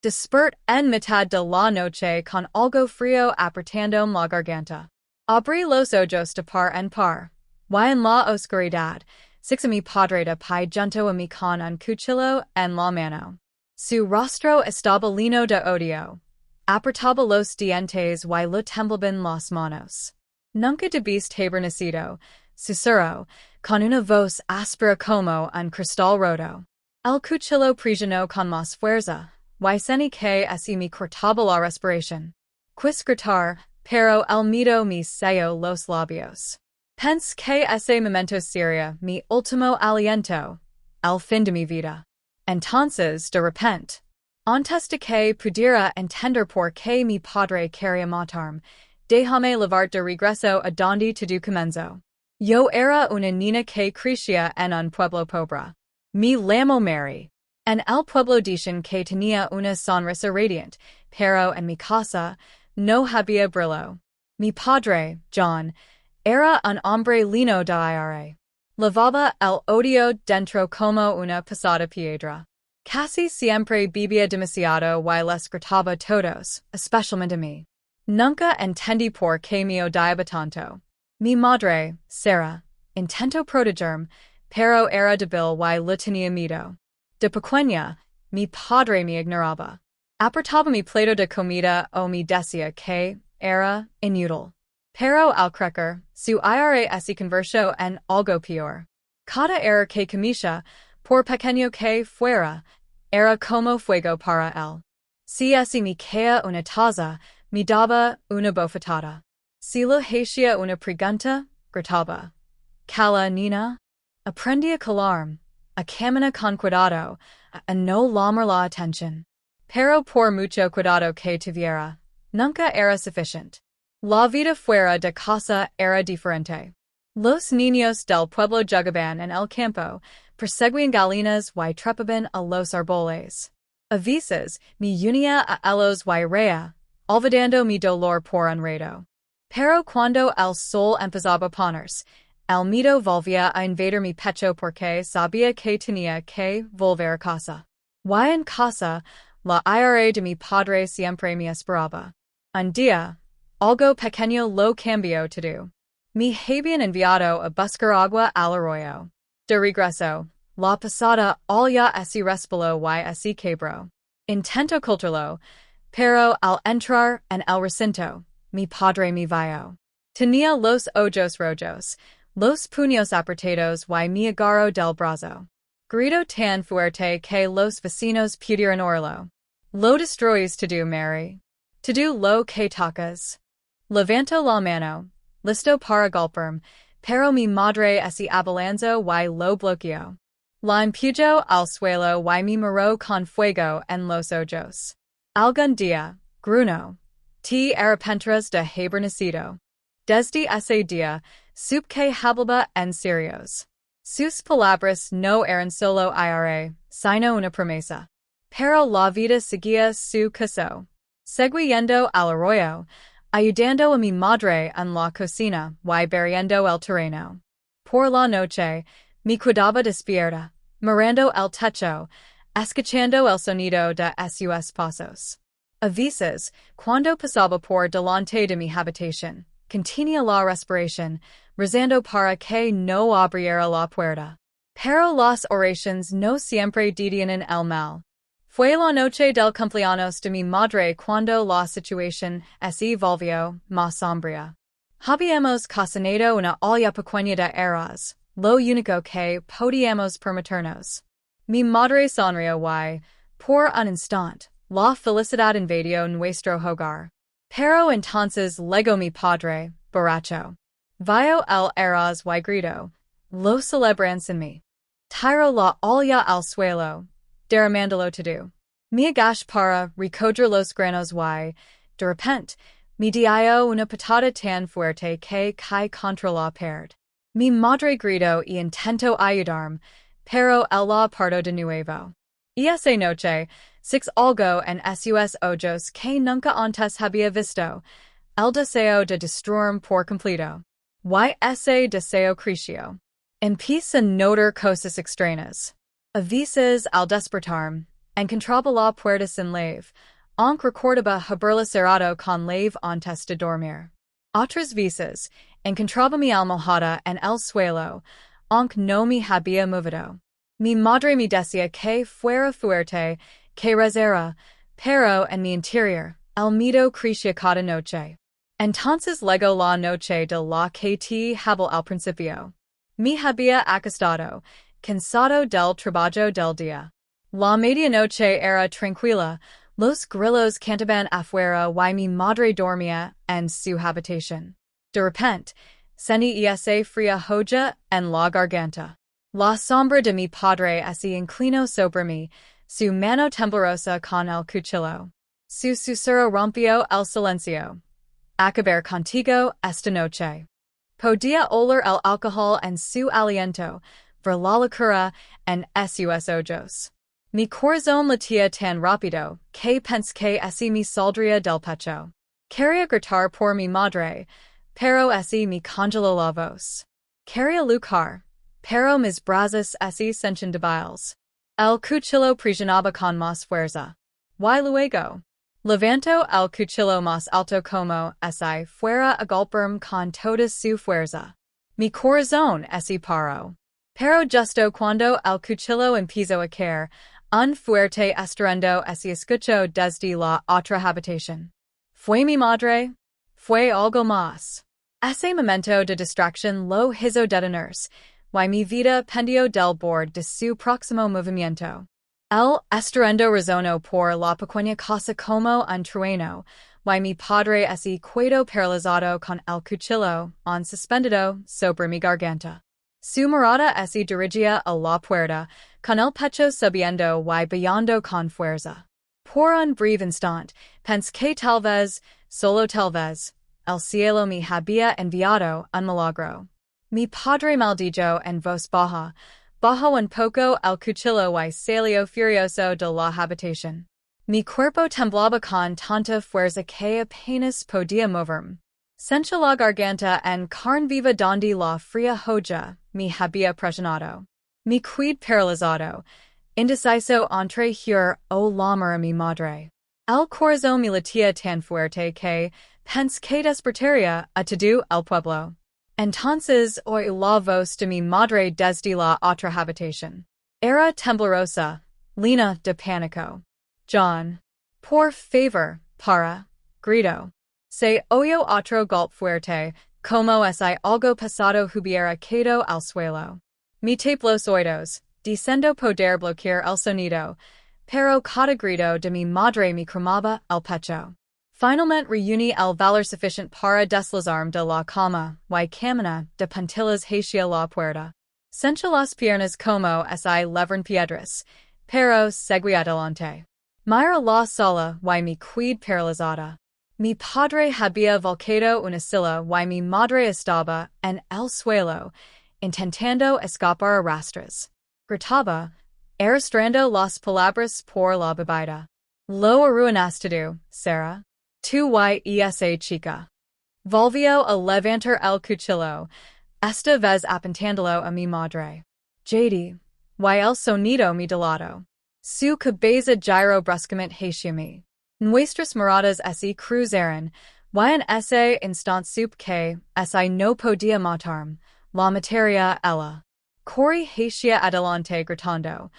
Despert en mitad de la noche con algo frío apretando la garganta. Abrí los ojos de par en par. Y en la oscuridad, six a mi padre de pie junto a mi con un cuchillo en la mano. Su rostro estaba lleno de odio. Apretaba los dientes y le temblaban las manos. Nunca debiste haber nacido, susurró, con una voz áspera como un cristal roto. El cuchillo presionó con más fuerza, y sentí que así me cortaba la respiración. Quis gritar, pero el miedo me selló los labios. Pensé que ese momento sería mi último aliento, el fin de mi vida. Entonces, de repente, antes de que pudiera entender por qué mi padre quería matarme, déjame llevar de regreso a donde todo comenzó. Yo era una niña que crecía en un pueblo pobre. Me llamo Mary. En el pueblo dicen que tenía una sonrisa radiante, pero en mi casa no había brillo. Mi padre, John, era un hombre lleno de aire. Lavaba el odio dentro como una pesada piedra. Casi siempre bebía demasiado y les gritaba todos, especialmente a mí. Nunca entendí por qué me odiaba tanto. Mi madre, Sarah, intentó protegerme, pero era débil y le tenía miedo. De pequeña, mi padre me ignoraba. Apartaba mi plato de comida o me decía que era inútil. Pero al crecer, su ira se convirtió en algo peor. Cada era que comía, por pequeño que fuera, era como fuego para él. Si así me caía una taza, me daba una bofetada. Si le hacía una pregunta, gritaba. Calla, nina. Aprendí a callarme, a caminar con cuidado, a no llamar la atención. Pero por mucho cuidado que tuviera, nunca era suficiente. La vida fuera de casa era diferente. Los niños del pueblo jugaban en el campo, perseguían gallinas y trepaban a los árboles. A veces, me unía a ellos y reía, olvidando mi dolor por un rato. Pero cuando el sol empezaba a ponerse, el miedo volvía a invadir mi pecho porque sabía que tenía que volver a casa. Y en casa, la ira de mi padre siempre me esperaba. Un día, algo pequeño lo cambió todo. Me habían enviado a buscar agua al arroyo. De regreso, la pasada olla así respiró y así quebró. Intento ocultarlo, pero al entrar en el recinto, mi padre me vio. Tenía los ojos rojos, los puños apretados y me agarró del brazo. Gritó tan fuerte que los vecinos pudieron oírlo. Lo destruyes todo, Mary. Todo lo que tocas. Levanto la mano, listo para golpearme, pero mi madre así abalanzó y lo bloqueó. La empujó al suelo y me miró con fuego en los ojos. Algún día, gruñó, te arrepentirás de haber nacido. Desde ese día, supe que hablaba en serios. Sus palabras no eran solo ira, sino una promesa. Pero la vida seguía su curso. Seguí yendo al arroyo, ayudando a mi madre en la cocina y barriendo el terreno. Por la noche, me quedaba despierta, mirando el techo, escuchando el sonido de sus pasos. A veces, cuando pasaba por delante de mi habitación, contenía la respiración, rezando para que no abriera la puerta. Pero las oraciones no siempre detienen el mal. Fue la noche del cumpleaños de mi madre cuando la situación se volvió más sombría. Habíamos cocinado una olla pequeña de arroz, lo único que podíamos permitirnos. Mi madre sonrió y, por un instante, la felicidad invadió nuestro hogar. Pero entonces llegó mi padre, borracho. Vio el arroz y gritó, lo celebran sin mí. Tiró la olla al suelo, derramándolo todo. Me agaché para recoger los granos y, de repente, me dio una patada tan fuerte que caí contra la pared. Mi madre gritó y intentó ayudarme, pero él la apartó de nuevo. Y esa noche, six algo en sus ojos que nunca antes había visto, el deseo de destruirme por completo. Y ese deseo creció. Empecé a notar cosas extrañas. A veces al despertarme, encontraba la puerta sin lave, aunque recordaba haberla cerrado con lave antes de dormir. Otras veces, encontraba mi almohada en el suelo, aunque no me había movido. Mi madre me decía que fuera fuerte, que rezara, pero en mi interior, el miedo crecía cada noche. Entonces llegó la noche de la que te hablé al principio. Me había acostado, cansado del trabajo del día. La medianoche era tranquila, los grillos cantaban afuera y mi madre dormía en su habitación. De repente, sentí esa fría hoja en la garganta. La sombra de mi padre se inclinó sobre mí, su mano temblorosa con el cuchillo. Su susurro rompió el silencio. Acabar contigo esta noche. Podía oler el alcohol en su aliento, ver la locura en sus ojos. Mi corazón latía tan rápido que pensé que así me saldría del pecho. Quería gritar por mi madre, pero así me congeló la voz. Quería luchar, pero mis brazos así sentían débiles. El cuchillo presionaba con más fuerza. Y luego, levanto el cuchillo más alto como si fuera a golpearme con toda su fuerza. Mi corazón se paró. Pero justo cuando el cuchillo empezó a caer, un fuerte estruendo se escuchó desde la otra habitación. ¿Fue mi madre? ¿Fue algo más? Ese momento de distracción lo hizo detenerse, y mi vida pendió del borde de su próximo movimiento. El estruendo resonó por la pequeña casa como un trueno, y mi padre se quedó paralizado con el cuchillo en suspendido sobre mi garganta. Su mirada se dirigía a la puerta, con el pecho subiendo y bajando con fuerza. Por un breve instante, pensé que tal vez, solo tal vez, el cielo me había enviado un milagro. Mi padre maldijo en voz baja, bajó un poco el cuchillo y salió furioso de la habitación. Mi cuerpo temblaba con tanta fuerza que apenas podía moverme. Sentí la garganta en carne viva donde la fría hoja me había presionado. Me quedé paralizado, indeciso entre ir o llamar a mi madre. El corazón me latía tan fuerte que pensé que despertaría a todo el pueblo. Entonces oí la voz de mi madre desde la otra habitación. Era temblorosa, llena de pánico. John, por favor, para, gritó. Se oyó otro golpe fuerte, como si algo pesado hubiera caído al suelo. Me tapé los oídos, deseando poder bloquear el sonido, pero cada grito de mi madre me cremaba el pecho. Finalmente reuní el valor suficiente para deslizarme de la cama y caminar de puntillas hacia la puerta. Sentí las piernas como si levaran piedras, pero seguí adelante. Miré la sala y me quedé paralizada. Mi padre había volcado una silla y mi madre estaba en el suelo, intentando escapar a rastras. Gritaba, arrastrando las palabras por la bebida. Lo arruinaste tú, Sarah. Tú y esa chica. Volvió a levantar el cuchillo, esta vez apuntándolo a mi madre. JD, y el sonido me delató. Su cabeza giró bruscamente hacia mí. Nuestras miradas se cruzaron, y en ese instante supe que, si no podía matarme, la materia ella. Corrí hacia adelante gritando,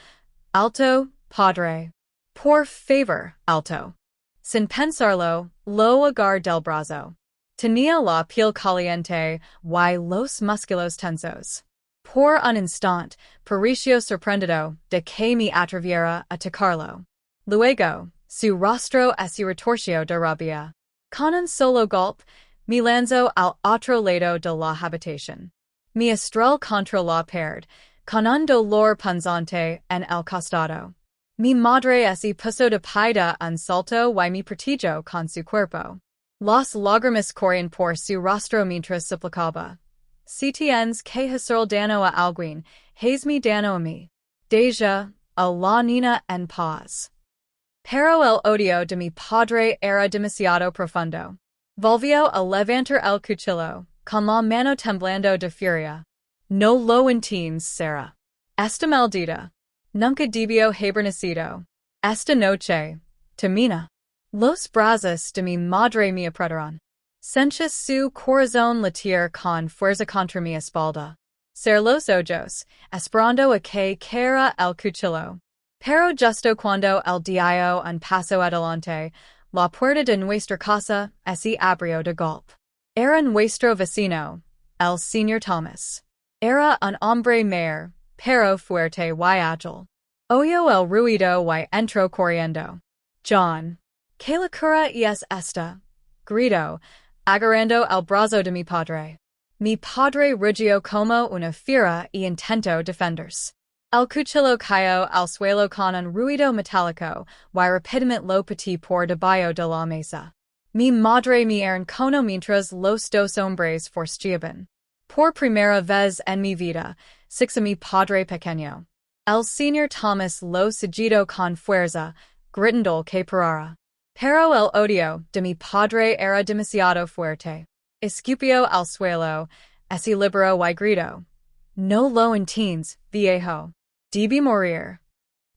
alto, padre. Por favor, alto. Sin pensarlo, lo agarré del brazo. Tenía la piel caliente y los músculos tensos. Por un instante, pareció sorprendido de que me atreviera a tocarlo. Luego, su rostro se retorció de rabia. Con un solo golpe, me lanzó al otro lado de la habitación. Me estrellé contra la pared, con un dolor punzante en el costado. Mi madre se puso de pie de un salto y me protegió con su cuerpo. Las lágrimas corrían por su rostro mientras suplicaba. Si tienes que hacer daño a alguien, hazme daño a mí. Deja a la niña en paz. Pero el odio de mi padre era demasiado profundo. Volvió a levantar el cuchillo, con la mano temblando de furia. No lo entiendes, Sarah. Esta maldita. Nunca debió haber nacido. Esta noche, termina. Los brazos de mi madre me apretaron. Sentia su corazón latir con fuerza contra mi espalda. Ser los ojos, esperando a que caiga el cuchillo. Pero justo cuando el dio un paso adelante, la puerta de nuestra casa se abrió de golpe. Era nuestro vecino, el señor Thomas. Era un hombre mayor, pero fuerte y ágil. Oyó el ruido y entró corriendo. John. ¿Qué locura es esta? Gritó, agarrando el brazo de mi padre. Mi padre rugió como una fiera y intentó defenderse. El cuchillo cayó al suelo con un ruido metálico y rápidamente lo pateé por debajo de la mesa. Mi madre me arrancó mientras los dos hombres forcejaban. Por primera vez en mi vida, a mi padre pequeño. El señor Thomas lo sujetó con fuerza, gritando que parara. Pero el odio de mi padre era demasiado fuerte. Escupió al suelo, se liberó y gritó. No lo entiendes, viejo. Debí morir.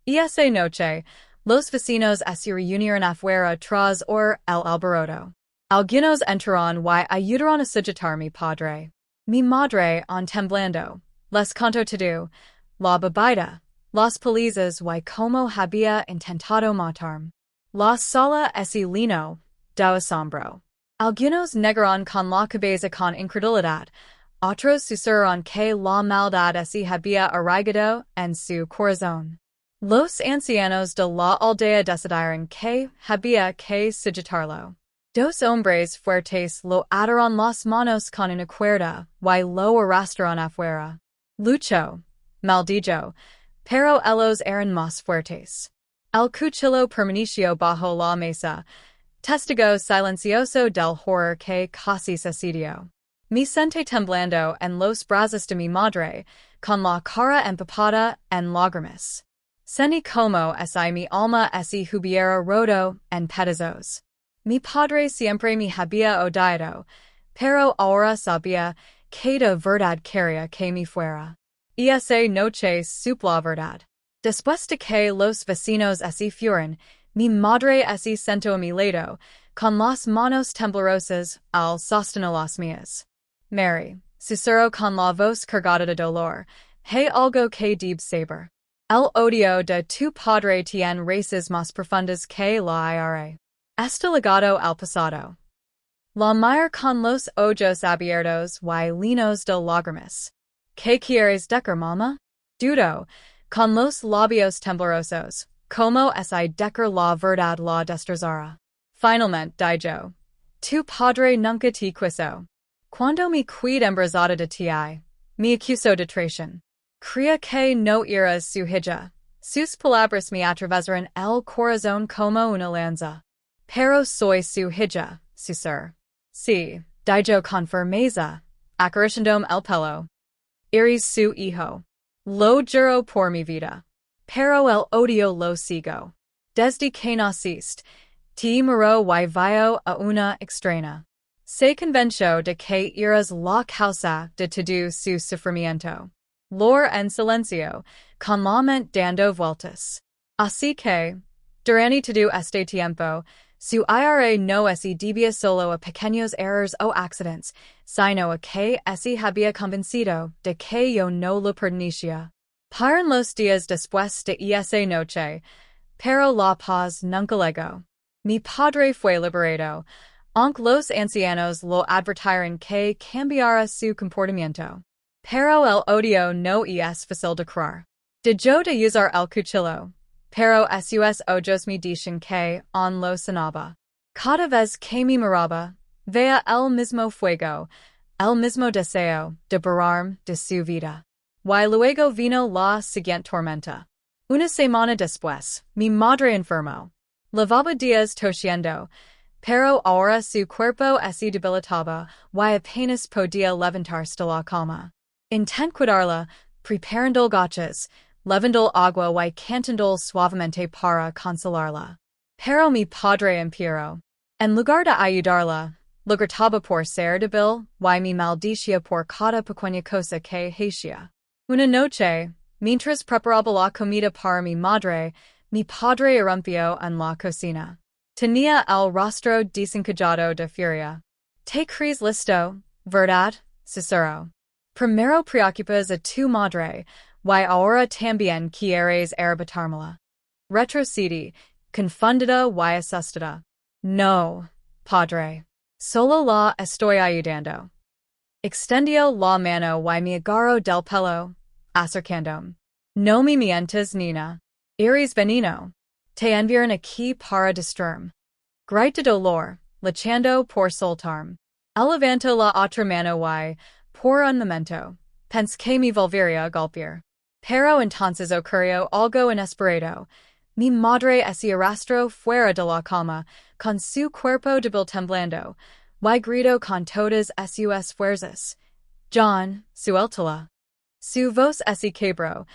Esa noche, los vecinos se reunieron afuera tras el alboroto. Algunos entraron y ayudaron a sujetar mi padre. Mi madre, temblando, les contó todo, la bebida, las palizas y cómo había intentado matarme. La sala se llenó de asombro. Algunos negaron con la cabeza con incredulidad, otros susurraron que la maldad se había arraigado en su corazón. Los ancianos de la aldea decidieron que había que sujetarlo. Dos hombres fuertes lo ataron las manos con una cuerda y lo arrastraron afuera. Luchó, maldijo, pero ellos eran más fuertes. El cuchillo permaneció bajo la mesa, testigo silencioso del horror que casi sucedió. Me senté temblando en los brazos de mi madre, con la cara empapada en lágrimas. Sentí como si mi alma se hubiera roto en pedazos. Mi padre siempre me había odiado, pero ahora sabía que de verdad quería que me fuera. Esa noche supo la verdad. Después de que los vecinos se fueron, mi madre se sentó a mi lado, con las manos temblorosas al sostener las mías. Mary, susurró con la voz cargada de dolor, hay algo que debes saber. El odio de tu padre tiene raíces más profundas que la ira. Está ligado al pasado. La mira con los ojos abiertos y llenos de lágrimas. ¿Qué quieres decir, mamá? Dudó, con los labios temblorosos, como si decir la verdad la destrozara. Finalmente dijo, tu padre nunca te quiso. Cuando me quedé embarazada de ti, me acusó de traición. Creía que no eras su hija. Sus palabras me atravesaron el corazón como una lanza. Pero soy su hija, susurró. Sí, dijo con firmeza, acariciándome el pelo. Eres su hijo. Lo juro por mi vida. Pero el odio lo sigo. Desde que naciste, te miró y vio a una extraña. Se convenció de que eras la causa de todo su sufrimiento. Lor en silencio, con la mente dando vueltas. Así que, durante todo este tiempo, su ira no se debía solo a pequeños errores o accidentes, sino a que se había convencido de que yo no lo pertenecía. Paran los días después de esa noche, pero la paz nunca llegó. Mi padre fue liberado, aunque los ancianos lo advirtieron que cambiara su comportamiento. Pero el odio no es fácil de creer. Dejó de usar el cuchillo, pero sus ojos me dicen que on lo sanaba. Cada vez que me miraba, veía el mismo fuego, el mismo deseo de borrarme de su vida. Y luego vino la siguiente tormenta. Una semana después, mi madre enfermó. Llevaba días tosiendo, pero ahora su cuerpo se debilitaba y apenas podía levantarse de la cama. Intent cuidarla, preparando gachas, lavando agua y cantando suavemente para consolarla. Pero mi padre empeoró. En lugar de ayudarla, lo gritaba por ser débil y me maldicía por cada pequeña cosa que hacía. Una noche, mientras preparaba la comida para mi madre, Mi padre irrumpió en la cocina. Tenía el rostro desencajado de furia. Te crees listo, verdad, susurró. Primero preocupas a tu madre, y ahora también quieres arrebatármela. Retrocedí, confundida y asustada. No, padre. Solo la estoy ayudando. Extendió la mano y me agarró del pelo, acercándome. No me mientas, Nina. Eres veneno. Te enviaron aquí para distraerme. Grite de dolor, luchando por soltarme. Él levantó la otra mano y, por un momento, pensé que me volvería a golpear. Pero entonces ocurrió algo inesperado. Mi madre se arrastró fuera de la cama, con su cuerpo débil temblando, y gritó con todas sus fuerzas. John, suéltala. Su voz se quebró,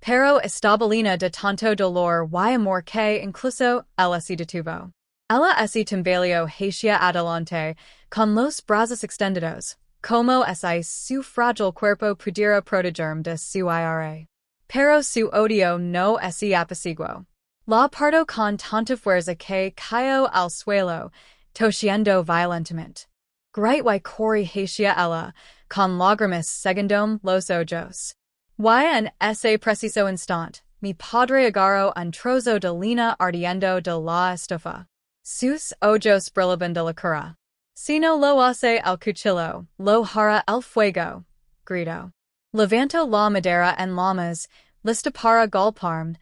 pero estaba llena de tanto dolor y amor que incluso ella se detuvo. Ella se tambaleó hacia adelante, con los brazos extendidos, como si su frágil cuerpo pudiera protegerme de su ira. Pero su odio no se apaciguó. La parto con tanta fuerza que cayó al suelo, tosiendo violentamente. Great y corrí hacia ella, con lágrimas secundome los ojos. Y en ese preciso instante, mi padre agarró un trozo de lina ardiendo de la estufa. Sus ojos brillaban de locura. Si no lo hace el cuchillo, lo hará el fuego, gritó. Levantó la madera en llamas, lista para golpearme.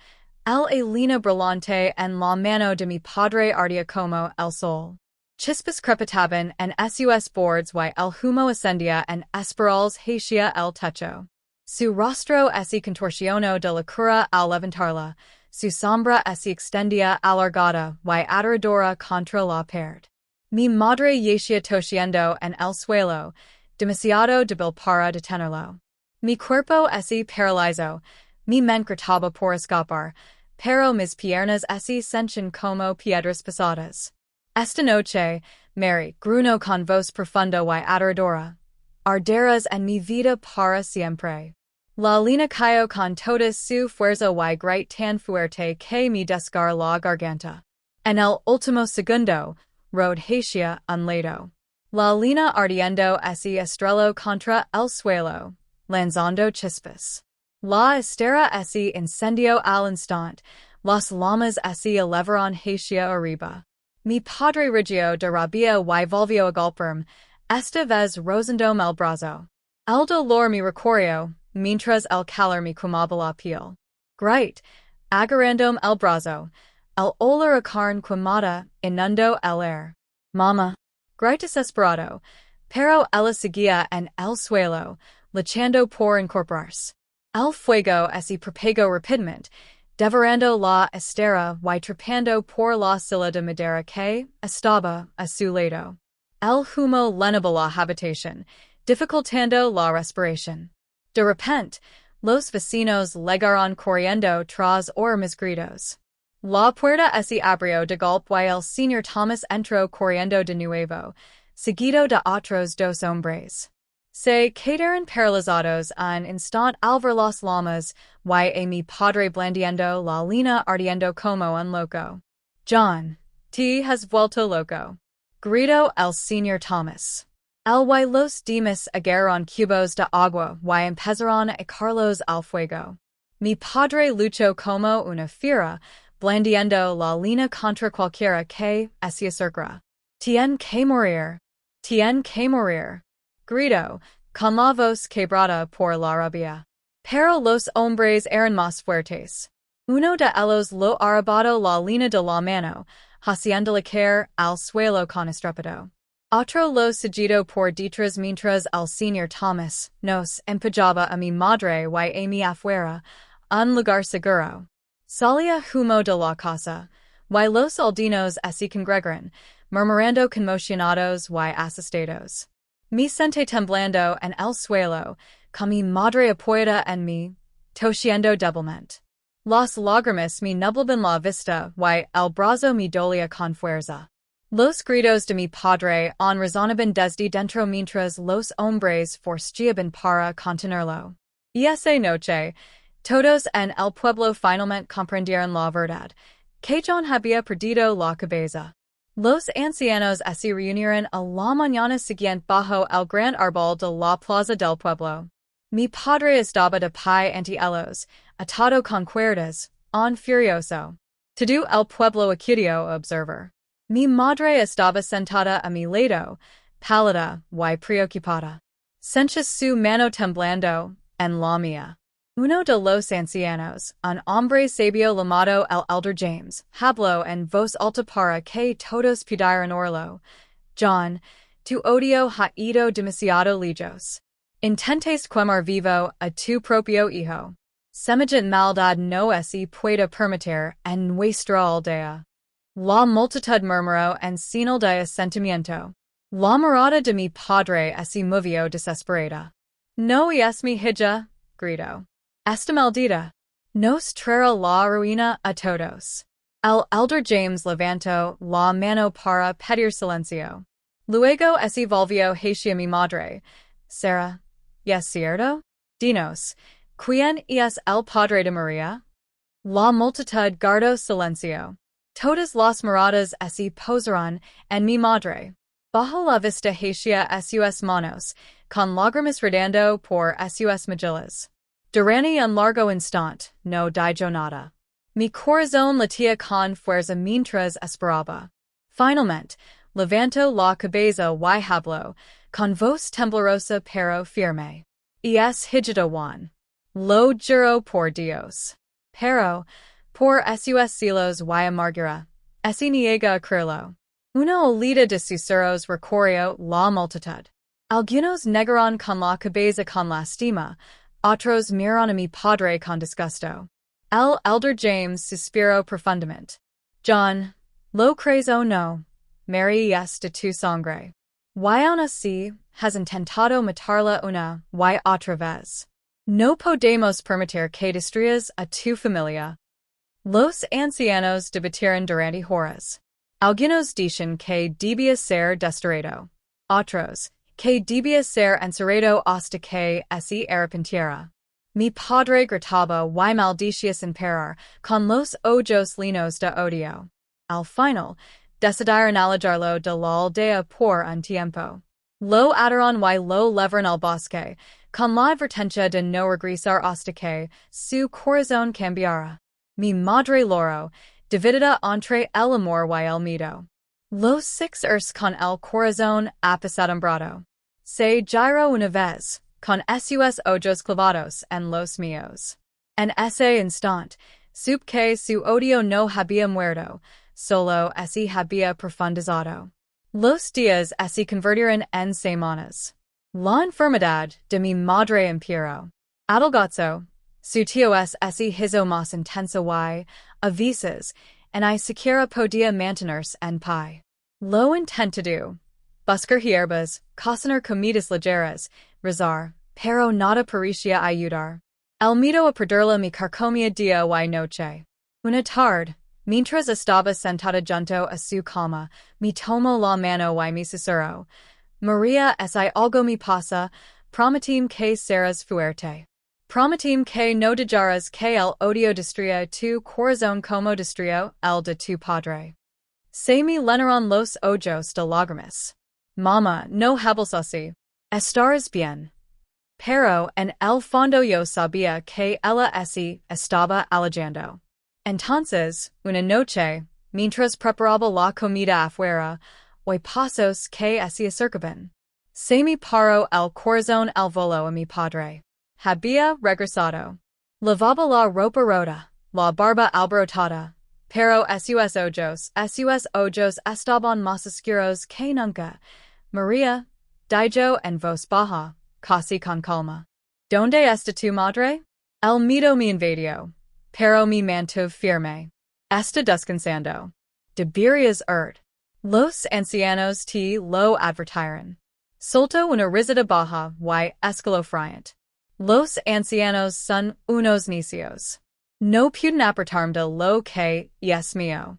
El lina brillante en la mano de mi padre ardía como el sol. Chispas crepitaban en sus bordes y el humo ascendía en espirales hacia el techo. Su rostro se contorsionó de locura al levantarla, su sombra se extendía alargada y aterradora contra la pared. Mi madre yacía tosiendo en el suelo, demasiado débil para detenerlo. Mi cuerpo se paralizó, mi mente gritaba por escapar, pero mis piernas se sentían como piedras pesadas. Esta noche, Mary gruñó con voz profunda y aterradora. Arderás en mi vida para siempre. La lina cayó con toda su fuerza y gritó tan fuerte que me desgarró la garganta. En el último segundo, rode hacia un lado. La lina ardiendo se estrelló contra el suelo, lanzando chispas. La estera se incendió al instante, las llamas se elevaron hacia arriba. Mi padre rugió de rabia y volvió a golpearme, esta vez rozándome el brazo. El dolor me recorrió, mientras el calor me quemaba la piel. Grite, agarrándome el brazo, el olor a carne quemada inundó el aire. Mama, grite desesperado, pero ella seguía en el suelo, luchando por incorporarse. El fuego se propagó rápidamente, devorando la estera y trepando por la silla de madera que estaba a su lado. El humo llenaba la habitación, dificultando la respiración. De repente, los vecinos llegaron corriendo tras mis gritos. La puerta se abrió de golpe y el señor Thomas entró corriendo de nuevo, seguido de otros dos hombres. Se quedaron paralizados un instante al ver las llamas y mi padre blandiendo la lina ardiendo como un loco. John, te has vuelto loco, gritó el señor Thomas. El y los demás agarraron cubos de agua y empezaron a echarlos al fuego. Mi padre luchó como una fiera, blandiendo la lina contra cualquiera que se acercara. Tien que morir. Tien que morir. Gritó, con la voz quebrada por la rabia. Pero los hombres eran más fuertes. Uno de ellos lo arrebató la lina de la mano, haciéndole caer al suelo con estrépito. Otro lo seguido por detrás mientras el señor Thomas nos empujaba a mi madre y a mí afuera, un lugar seguro. Salía humo de la casa, y los aldeanos se congregaron, murmurando conmocionados y asustados. Me senté temblando en el suelo, con mi madre apoyada en mí, tosiendo débilmente. Las lágrimas me nublaban la vista y el brazo me dolía con fuerza. Los gritos de mi padre resonaban desde dentro mientras los hombres forcejaban para contenerlo. Y esa noche, Todos en el pueblo finalmente comprendieron la verdad, que John había perdido la cabeza. Los ancianos se reunieron a la mañana siguiente bajo el gran árbol de la plaza del pueblo. Mi padre estaba de pie ante ellos, atado con cuerdas, un furioso. Todo el pueblo acudió a observar. Mi madre estaba sentada a mi lado, pálida y preocupada. Sentía su mano temblando en la mía. Uno de los ancianos, un hombre sabio llamado el elder James, habló en voz alta para que todos pudieran oírlo. John, tu odio ha ido demasiado lejos. Intentes quemar vivo a tu propio hijo. Semejante maldad no se puede permitir en nuestra aldea. La multitud murmuró en señal de asentimiento. La mirada de mi padre se movió desesperada. No es mi hija, gritó. Esta maldita nos traerá la ruina a todos. El elder James levantó la mano para pedir silencio. Luego se volvió hacia mi madre. Sarah, ¿es cierto? Dinos, ¿quién es el padre de María? La multitud guardó silencio. Todas las miradas se posaron en mi madre. Bajo la vista hacia sus manos, con lágrimas rodando por sus mejillas. Durante un largo instante, no dijo nada. Mi corazón latía con fuerza mientras esperaba. Finalmente, levantó la cabeza y habló, con voz temblorosa pero firme. Es hija de Juan. Lo juro por Dios. Pero, por sus celos y amargura, se niega a creerlo. Una olida de susurros recorrió la multitud. Algunos negaron con la cabeza con lástima, otros miraron a mi padre con disgusto. El elder James suspiró profundamente. John, lo crees o no, Mary es de tu sangre. Y aún así, has intentado matarla una y otra vez. No podemos permitir que destruyas a tu familia. Los ancianos debatieron durante horas. Algunos dicen que debía ser desterrado. Otros, que debía ser encerrado hasta que se arrepintiera. Mi padre gritaba y maldicía sin parar, con los ojos llenos de odio. Al final, decidieron alejarlo de la aldea por un tiempo. Lo ataron y lo llevaron al bosque, con la advertencia de no regresar hasta que su corazón cambiara. Mi madre lloró, dividida entre el amor y el miedo. Los 6 con el corazón apesadumbrado. Se giró una vez, con sus ojos clavados en los míos. En ese instante, supe que su odio no había muerto, solo se había profundizado. Los días se convirtieron en semanas. La enfermedad de mi madre empeoró. Adelgazó. Su tío se hizo más intenso y, a veces, ni siquiera podía mantenerse en pie. Lo intentado. Buscar hierbas, cocinar comidas ligeras, rezar, pero nada parecía ayudar. El miedo a perderla me carcomía día y noche. Una tarde, mientras estaba sentada junto a su cama, me tomó la mano y me susurró. María, si algo me pasa, prometime que serás fuerte. Prometime que no dejarás que el odio destruya tu corazón como destruyó el de tu padre. Se me llenaron los ojos de lágrimas. Mamá, no hables así. Estarás bien. Pero en el fondo yo sabía que ella se estaba alejando. Entonces, una noche, mientras preparaba la comida afuera, oí pasos que se acercaban. Se me paró el corazón al volo a mi padre. Había regresado. Lavaba la ropa rota, la barba alborotada, pero sus ojos estaban más oscuros que nunca. María, dijo en voz baja, casi con calma. ¿Dónde está tu madre? El miedo me invadió, pero me mantuve firme. Está descansando. Deberías ir. Los ancianos te lo advirtieron. Soltó una risita baja y escalofriante. Los ancianos son unos necios. No pueden apartarme de lo que es mío.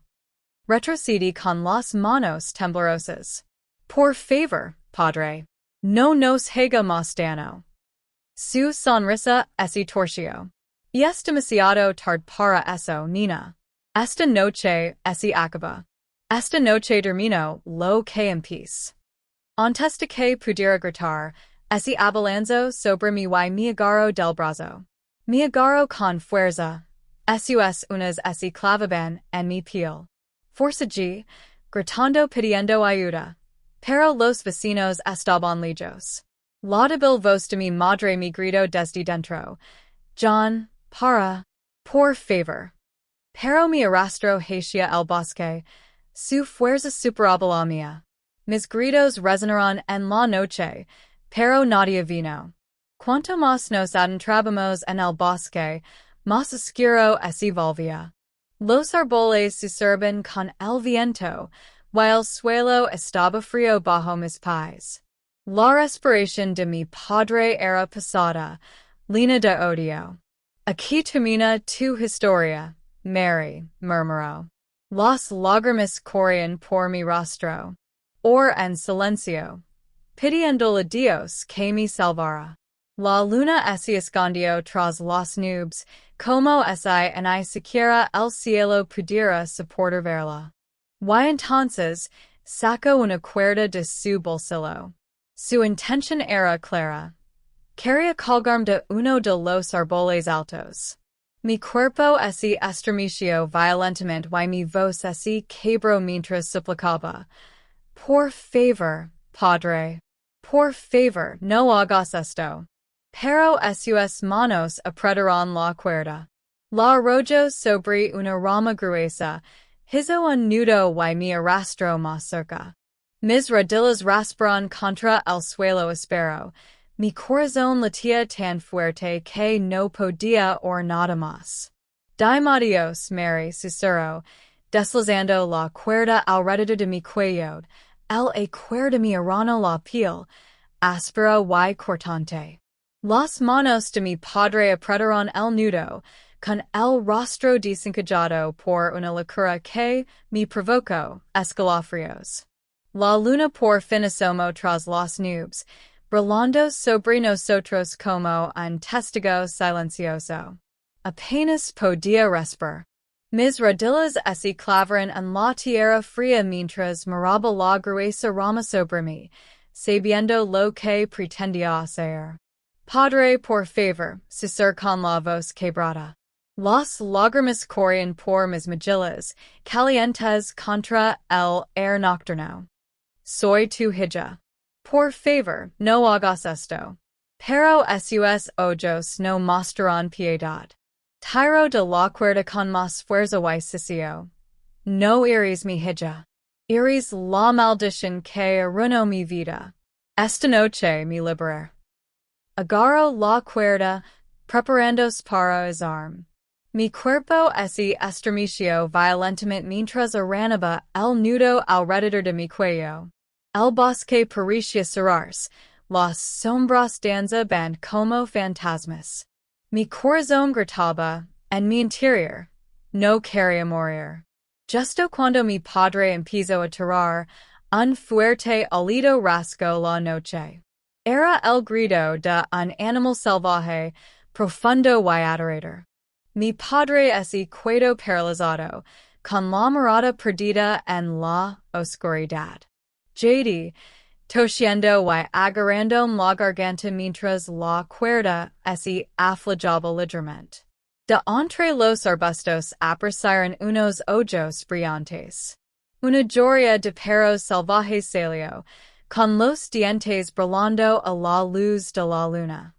Retrocedí con las manos temblorosas. Por favor, padre, no nos haga más daño. Su sonrisa se torció. Y es demasiado tarde para eso, Nina. Esta noche se acaba. Esta noche termino lo que en peace. Antes de que pudiera gritar, ese abalanzo sobre mi y me agarro del brazo. Me agarro con fuerza. Eso es unas ese clavaban en mi piel. Forza G, gritando pidiendo ayuda. Pero los vecinos estaban lejos. La débil voz de mi madre me gritó desde dentro. John, para, por favor. Pero me arrastró hacia el bosque. Su fuerza superaba la mía. Mis gritos resonaron en la noche, pero nadie vino. Cuanto más nos adentramos en el bosque, más oscuro se volvía. Los árboles susurban con el viento, while el suelo estaba frío bajo mis pies. La respiración de mi padre era pesada, llena de odio. Aquí termina tu historia, Mary, murmuró. Las lágrimas corrían por mi rostro. Or en silencio, pidiéndole a Dios que me salvara. La luna se escondió tras las nubes, como si ni siquiera el cielo pudiera soportar verla. Y entonces, sacó una cuerda de su bolsillo. Su intención era clara. Quería colgarme de uno de los árboles altos. Mi cuerpo se estremeció violentamente y mi voz se quebró mientras suplicaba. Por favor, Padre. Por favor, no hagas esto. Pero sus manos apretaron la cuerda. La arrolló sobre una rama gruesa. Hizo un nudo y me arrastró más cerca. Mis rodillas rasparon contra el suelo áspero. Mi corazón latía tan fuerte que no podía oír nada más. Dime adiós, Mary, susurró, deslizando la cuerda alrededor de mi cuello. El cuerda me aranó la piel, áspera y cortante. Las manos de mi padre apretaron el nudo, con el rostro desencajado por una locura que me provocó escalofríos. La luna por fin asomó tras las nubes, brillando sobre nosotros como un testigo silencioso. Apenas podía respirar. Mis rodillas se clavaron en la tierra fría mientras miraba la gruesa rama sobre mí, sabiendo lo que pretendía hacer. Padre, por favor, susurró con la voz quebrada. Las lágrimas corrían por mis mejillas, calientes contra el aire nocturno. Soy tu hija. Por favor, no hagas esto. Pero sus ojos no mostraron piedad. Tiro de la cuerda con más fuerza y sicio. No eres mi hija. Eres la maldición que arruinó mi vida. Esta noche me liberé. Agarro la cuerda, preparándose para izarme. Mi cuerpo se estremeció violentamente mientras arrancaba el nudo alrededor de mi cuello. El bosque parecía cerrarse, las sombras danzaban como fantasmas. Mi corazón gritaba, en mi interior, no quería morir. Justo cuando mi padre empezó a tirar, un fuerte alido rasgó la noche. Era el grito de un animal salvaje, profundo y aterrador. Mi padre se quedó paralizado, con la mirada perdida en la oscuridad. J.D., tosiendo y agarrando la garganta mientras la cuerda se aflojaba ligeramente. De entre los arbustos aparecieron unos ojos brillantes. Una lloria de perros salvajes salió, con los dientes brillando a la luz de la luna.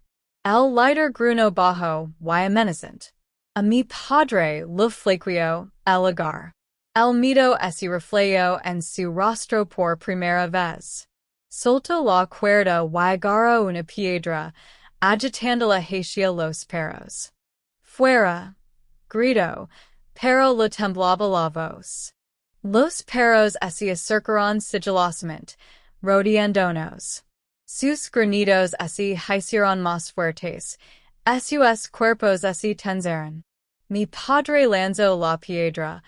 El lighter gruñó bajo y amenazante. A mi padre le flaqueó el agar. El miedo se reflejó en su rostro por primera vez. Soltó la cuerda y agarró una piedra, agitándola hacia los perros. Fuera, gritó, pero le temblaba la voz. Los perros se acercaron sigilosamente, rodeándonos. Sus gruñidos se hicieron más fuertes, sus cuerpos se tensaron. Mi padre lanzó la piedra,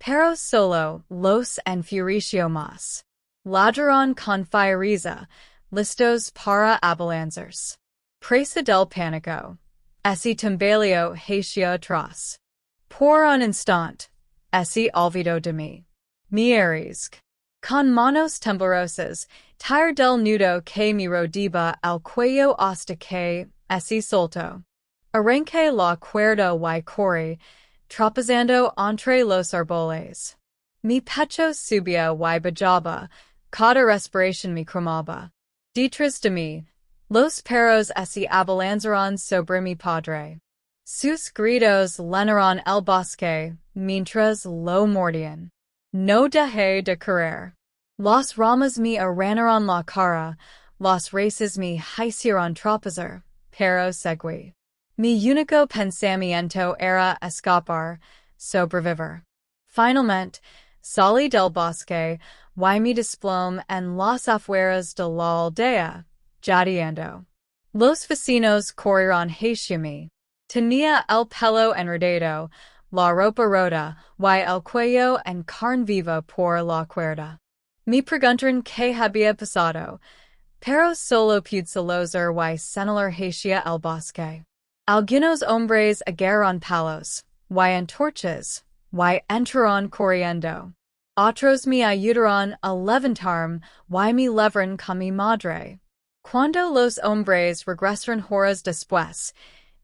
pero solo los enfureció más. Ladraron con fiereza, listos para abalanzarse. Presa del pánico. esse tambaleo hacia atrás. Por un instant, esse olvido de mí. Mi erisque. Con manos temblorosas, tire del nudo que mi rodeba al cuello hasta que, esse solto. Arranque la cuerda y corrí, tropezando entre los árboles. Mi pecho subía y bajaba, cada respiración me cremaba. Detrás de mí, los perros se abalanzaron sobre mi padre. Sus gritos llenaron el bosque, mientras lo mordían. No dejé de correr. Las ramas me arrancaron la cara, las raíces me hicieron tropezar, pero seguí. Mi único pensamiento era escapar, sobrevivir. Finalmente, salí del bosque, y me desplomé en las afueras de la aldea, jadeando. Los vecinos corrieron hacia mí. Tenía el pelo enredado, la ropa rota, y el cuello en carne viva por la cuerda. Me preguntaron qué había pasado, pero solo pude solozar y señalar hacia el bosque. Algunos hombres agarraron palos, y antorchas, y entraron corriendo. Otros me ayudaron a levantarme, y me llevaron con mi madre. Cuando los hombres regresaron horas después,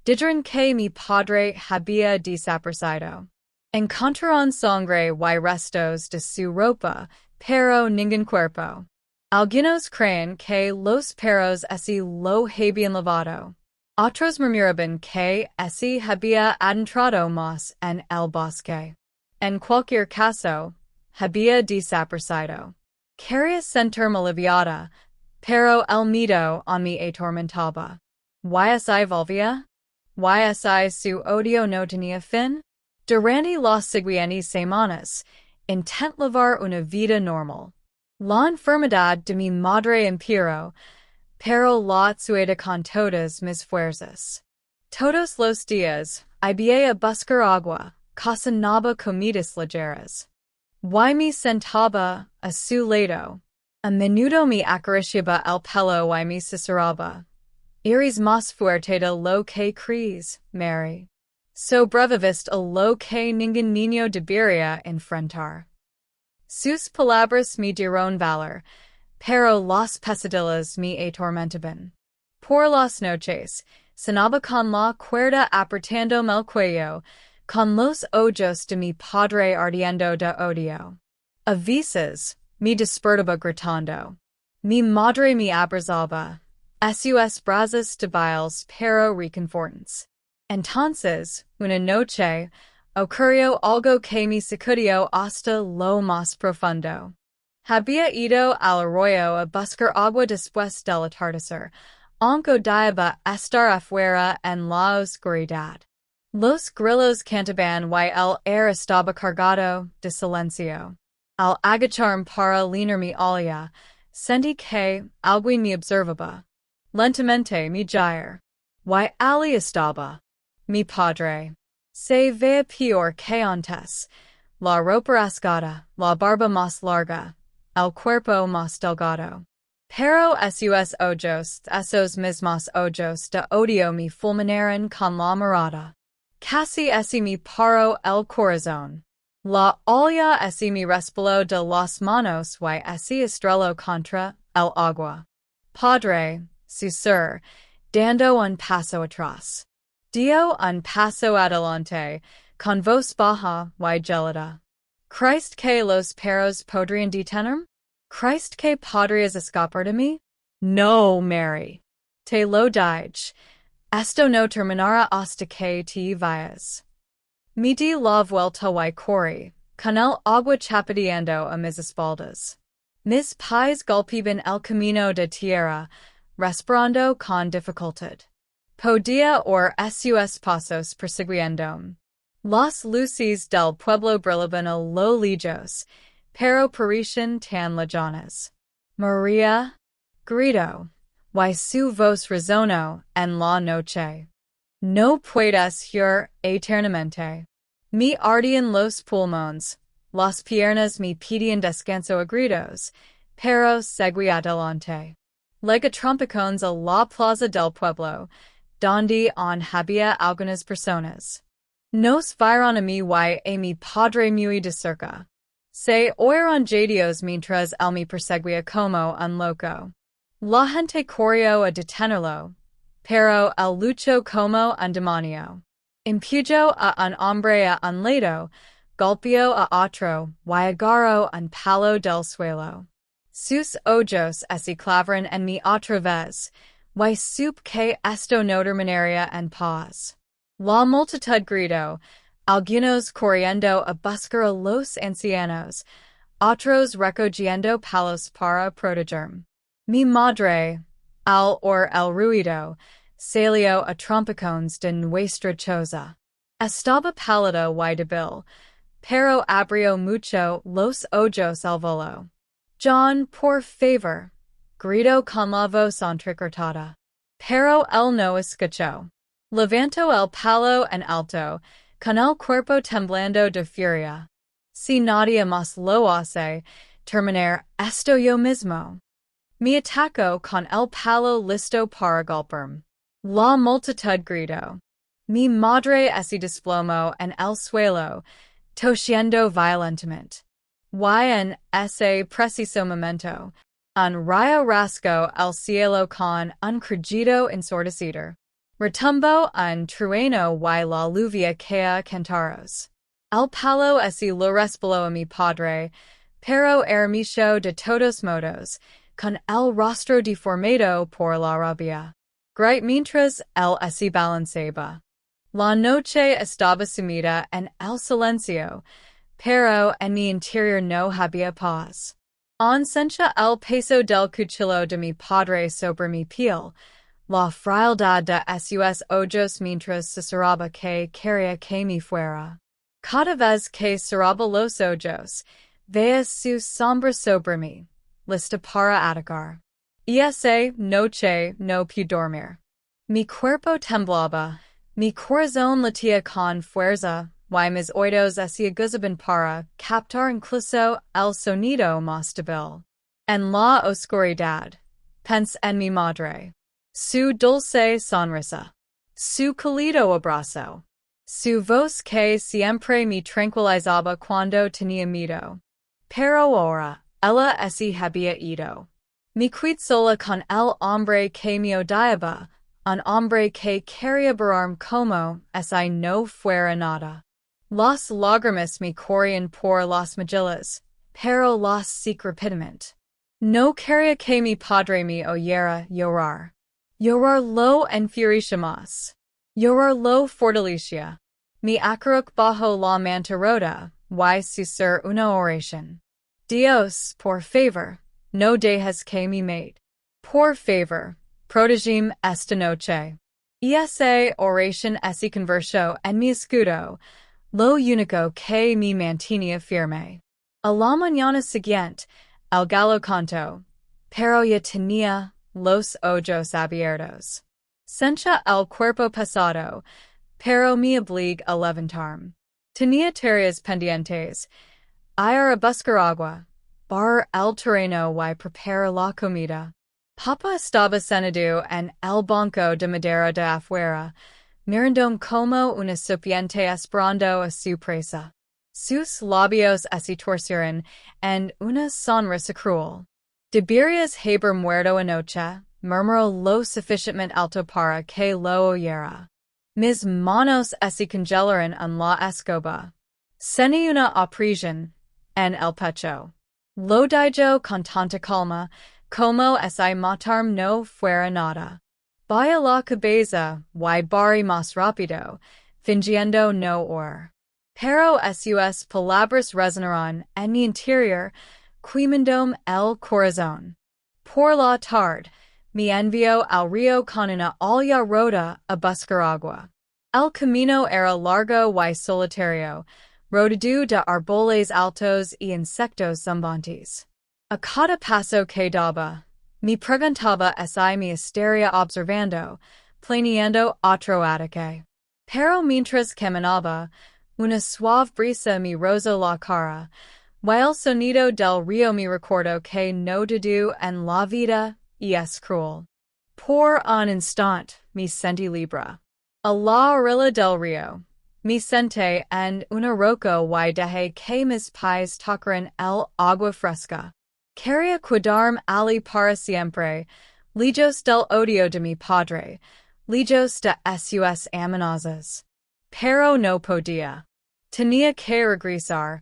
dijeron que mi padre había desaparecido. Encontraron sangre y restos de su ropa, pero ningún cuerpo. Algunos creen que los perros lo habían lavado. Otros murmuraban que había adentrado más en el bosque. En cualquier caso, había desaparecido. Quería sentirme aliviada, pero el miedo a mí atormentaba. ¿Y volvía? ¿Y su odio no tenía fin? Durante las siguientes semanas, intenté llevar una vida normal. La enfermedad de mi madre empeoró, pero la suerte con todas mis fuerzas. Todos los días, iba a buscar agua, cocinaba comidas ligeras. Y me sentaba a su lado. A menudo me acariciaba el pelo y me susurraba. Eres más fuerte de lo que crees, Mary. Sobreviviste a lo que ningún niño debería enfrentar. Sus palabras me dieron valor, pero las pesadillas me atormentaban. Por las noches, cenaba con la cuerda apretándome el cuello, con los ojos de mi padre ardiendo de odio. A veces, me despertaba gritando. Mi madre me abrazaba. Sus brazos débiles pero reconfortantes. Entonces, una noche, ocurrió algo que me sacudió hasta lo más profundo. Había ido al arroyo a buscar agua después del atardecer, aunque odiaba estar afuera en la oscuridad. Los grillos cantaban y el aire estaba cargado de silencio. Al agacharme para leanar mi alía, sentí que alguien me observaba. Lentamente me giré. Y allí estaba mi padre. Se veía peor que antes. La ropa rasgada, la barba más larga, el cuerpo más delgado. Pero sus ojos, esos mismos ojos de odio me fulminaron con la mirada. Casi me paró el corazón. La olla me resbaló de las manos y estrelló contra el agua. Padre, susurró, dando un paso atrás. Dio un paso adelante, con voz baja y gelada. ¿Crees que los perros podrían detenerme? ¿Crees que podrías escapar de mí? No, Mary. Te lo dije. Esto no terminará hasta que te vayas. Me di la vuelta y corrí, con el agua chapoteando a mis espaldas. Mis pies golpeaban el camino de tierra, respirando con dificultad. Podía oír sus pasos persiguiéndome. Las luces del pueblo brillaban a lo lejos, pero parecían tan lejanas. María, gritó, y su voz resonó en la noche. No puedes ir eternamente. Me ardían los pulmones, las piernas me pedían descanso a gritos, pero seguí adelante. Lega trompicones a la plaza del pueblo, donde on había algunas personas. Nos vieron a mí y a mi padre muy de cerca. Se oyeron jadios mientras él me perseguía como un loco. La gente corrió a detenerlo, pero él luchó como un demonio. Empujó a un hombre a un lado, golpeó a otro, y agarró un palo del suelo. Sus ojos se clavaron en mí otra vez, y supe que esto no terminaría en paz. La multitud gritó, algunos corriendo a buscar a los ancianos, otros recogiendo palos para protegerme. Mi madre, al oír el ruido, salió a trompicones de nuestra choza. Estaba pálida y débil, pero abrió mucho los ojos al volo. John, por favor, gritó con la voz entrecortada. Pero él no escuchó. Levantó el palo en alto, con el cuerpo temblando de furia. Si nadie más lo hace, terminar esto yo mismo. Me atacó con el palo listo para golpearme. La multitud gritó. Mi madre se desplomó en el suelo, tosiendo violentamente. Y en ese preciso momento, un rayo rasgó el cielo con un crujido ensordecido. Retumbó un trueno y la lluvia caía cantaros. El palo lo resbaló a mi padre, pero ermicho de todos modos, con el rostro deformado por la rabia. Grit mientras él se balanceaba. La noche estaba sumida en el silencio, pero en mi interior no había paz. Sentía el peso del cuchillo de mi padre sobre mi piel, la frialdad de sus ojos mientras susurraba que quería que me fuera. Cada vez que cerraba los ojos, veía su sombra sobre mí, lista para atacar. Esa noche no pude dormir. Mi cuerpo temblaba, mi corazón latía con fuerza, y mis oídos se aguzaban para captar incluso el sonido más débil. En la oscuridad, pensé en mi madre. Su dulce sonrisa, su cálido abrazo, su voz que siempre me tranquilizaba cuando tenía miedo. Pero ahora, ella había ido. Me quedé sola con el hombre que me odiaba, un hombre que quería borrarme como si no fuera nada. Las lágrimas me corrían por las mejillas, pero las sequé rápidamente. No quería que mi padre me oyera llorar. Llorar lo enfurecia más. Llorar lo fortalecía. Me acurrucó bajo la manta rota, y susurré una oración. Dios, por favor, no dejes que me mate. Por favor, protégeme esta noche. Esa oración se convirtió en mi escudo, lo único que me mantenía firme. A la mañana siguiente, el gallo cantó, pero ya tenía los ojos abiertos. Sentía el cuerpo pesado, pero me obligé a levantarme. Tenía tareas pendientes, ir a buscar agua, barrer el terreno y preparar la comida. Papa estaba sentado en el banco de madera de afuera, mirando como una serpiente esperando a su presa. Sus labios se torcieron en una sonrisa cruel. ¿Deberías haber muerto anoche? Murmuró lo suficientemente alto para que lo oyera. Mis manos se congelaron en la escoba. Sentí una opresión en el pecho. Lo dijo con tanta calma, como si matarme no fuera nada. Bajé la cabeza y barrí más rápido, fingiendo no oír. Pero sus palabras resonaron en mi interior, quemándome el corazón. Por la tarde, me envió al río con una olla rota a buscar agua. El camino era largo y solitario, rodeado de árboles altos y insectos zumbantes. A cada paso que daba, me preguntaba si me estaría observando, planeando otro ataque. Pero mientras caminaba, una suave brisa me rozó la cara, y el sonido del río me recordó que no todo en la vida es cruel. Por un instant, mi sentí libre. A la orilla del río, mi senté en una roca y dejé que mis pies tocaran el agua fresca. Quería cuidarme allí para siempre, lejos del odio de mi padre, lejos de sus amenazas. Pero no podía. Tenía que regresar,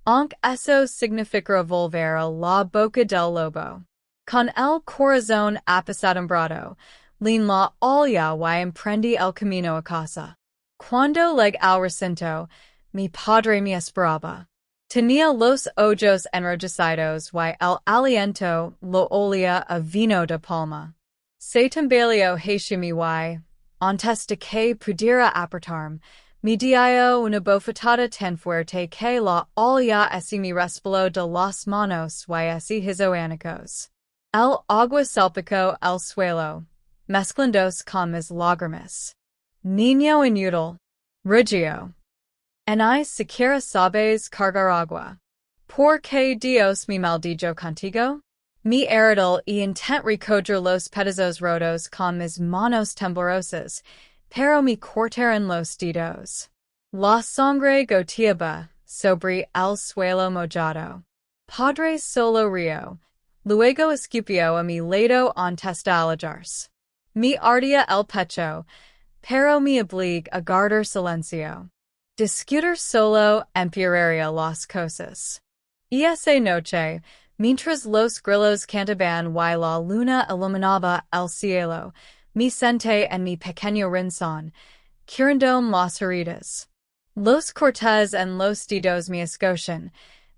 aunque eso significara volver a la boca del lobo. Con el corazón apesadumbrado, lean la olla y emprendí el camino a casa. Cuando llegué al recinto, mi padre me esperaba. Tenía los ojos enrojecidos y el aliento lo olía a vino de palma. Se tambaleó hacia mí y, antes de que pudiera apartarme, me dio una bofetada tan fuerte que la olla así me resbaló de las manos y así hizo añicos. El agua salpicó el suelo, mezclándose con mis lágrimas. Niño inútil. Reggio. Ni siquiera sabes cargar agua. ¿Por qué Dios me maldijo contigo? Mi heredal y intent recoger los pedazos rotos con mis manos temblorosas, pero me cortaron los dedos. La sangre goteaba sobre el suelo mojado. Padre solo rió. Luego escupió a mi lado antes de alejarse. Me ardía el pecho, pero me obligé a guardar silencio. Discutir solo empeoraría las cosas. Esa noche, mientras los grillos cantaban y la luna iluminaba el cielo, me senté en mi pequeño rincón, curándome las heridas. Los cortes en los dedos me escocían,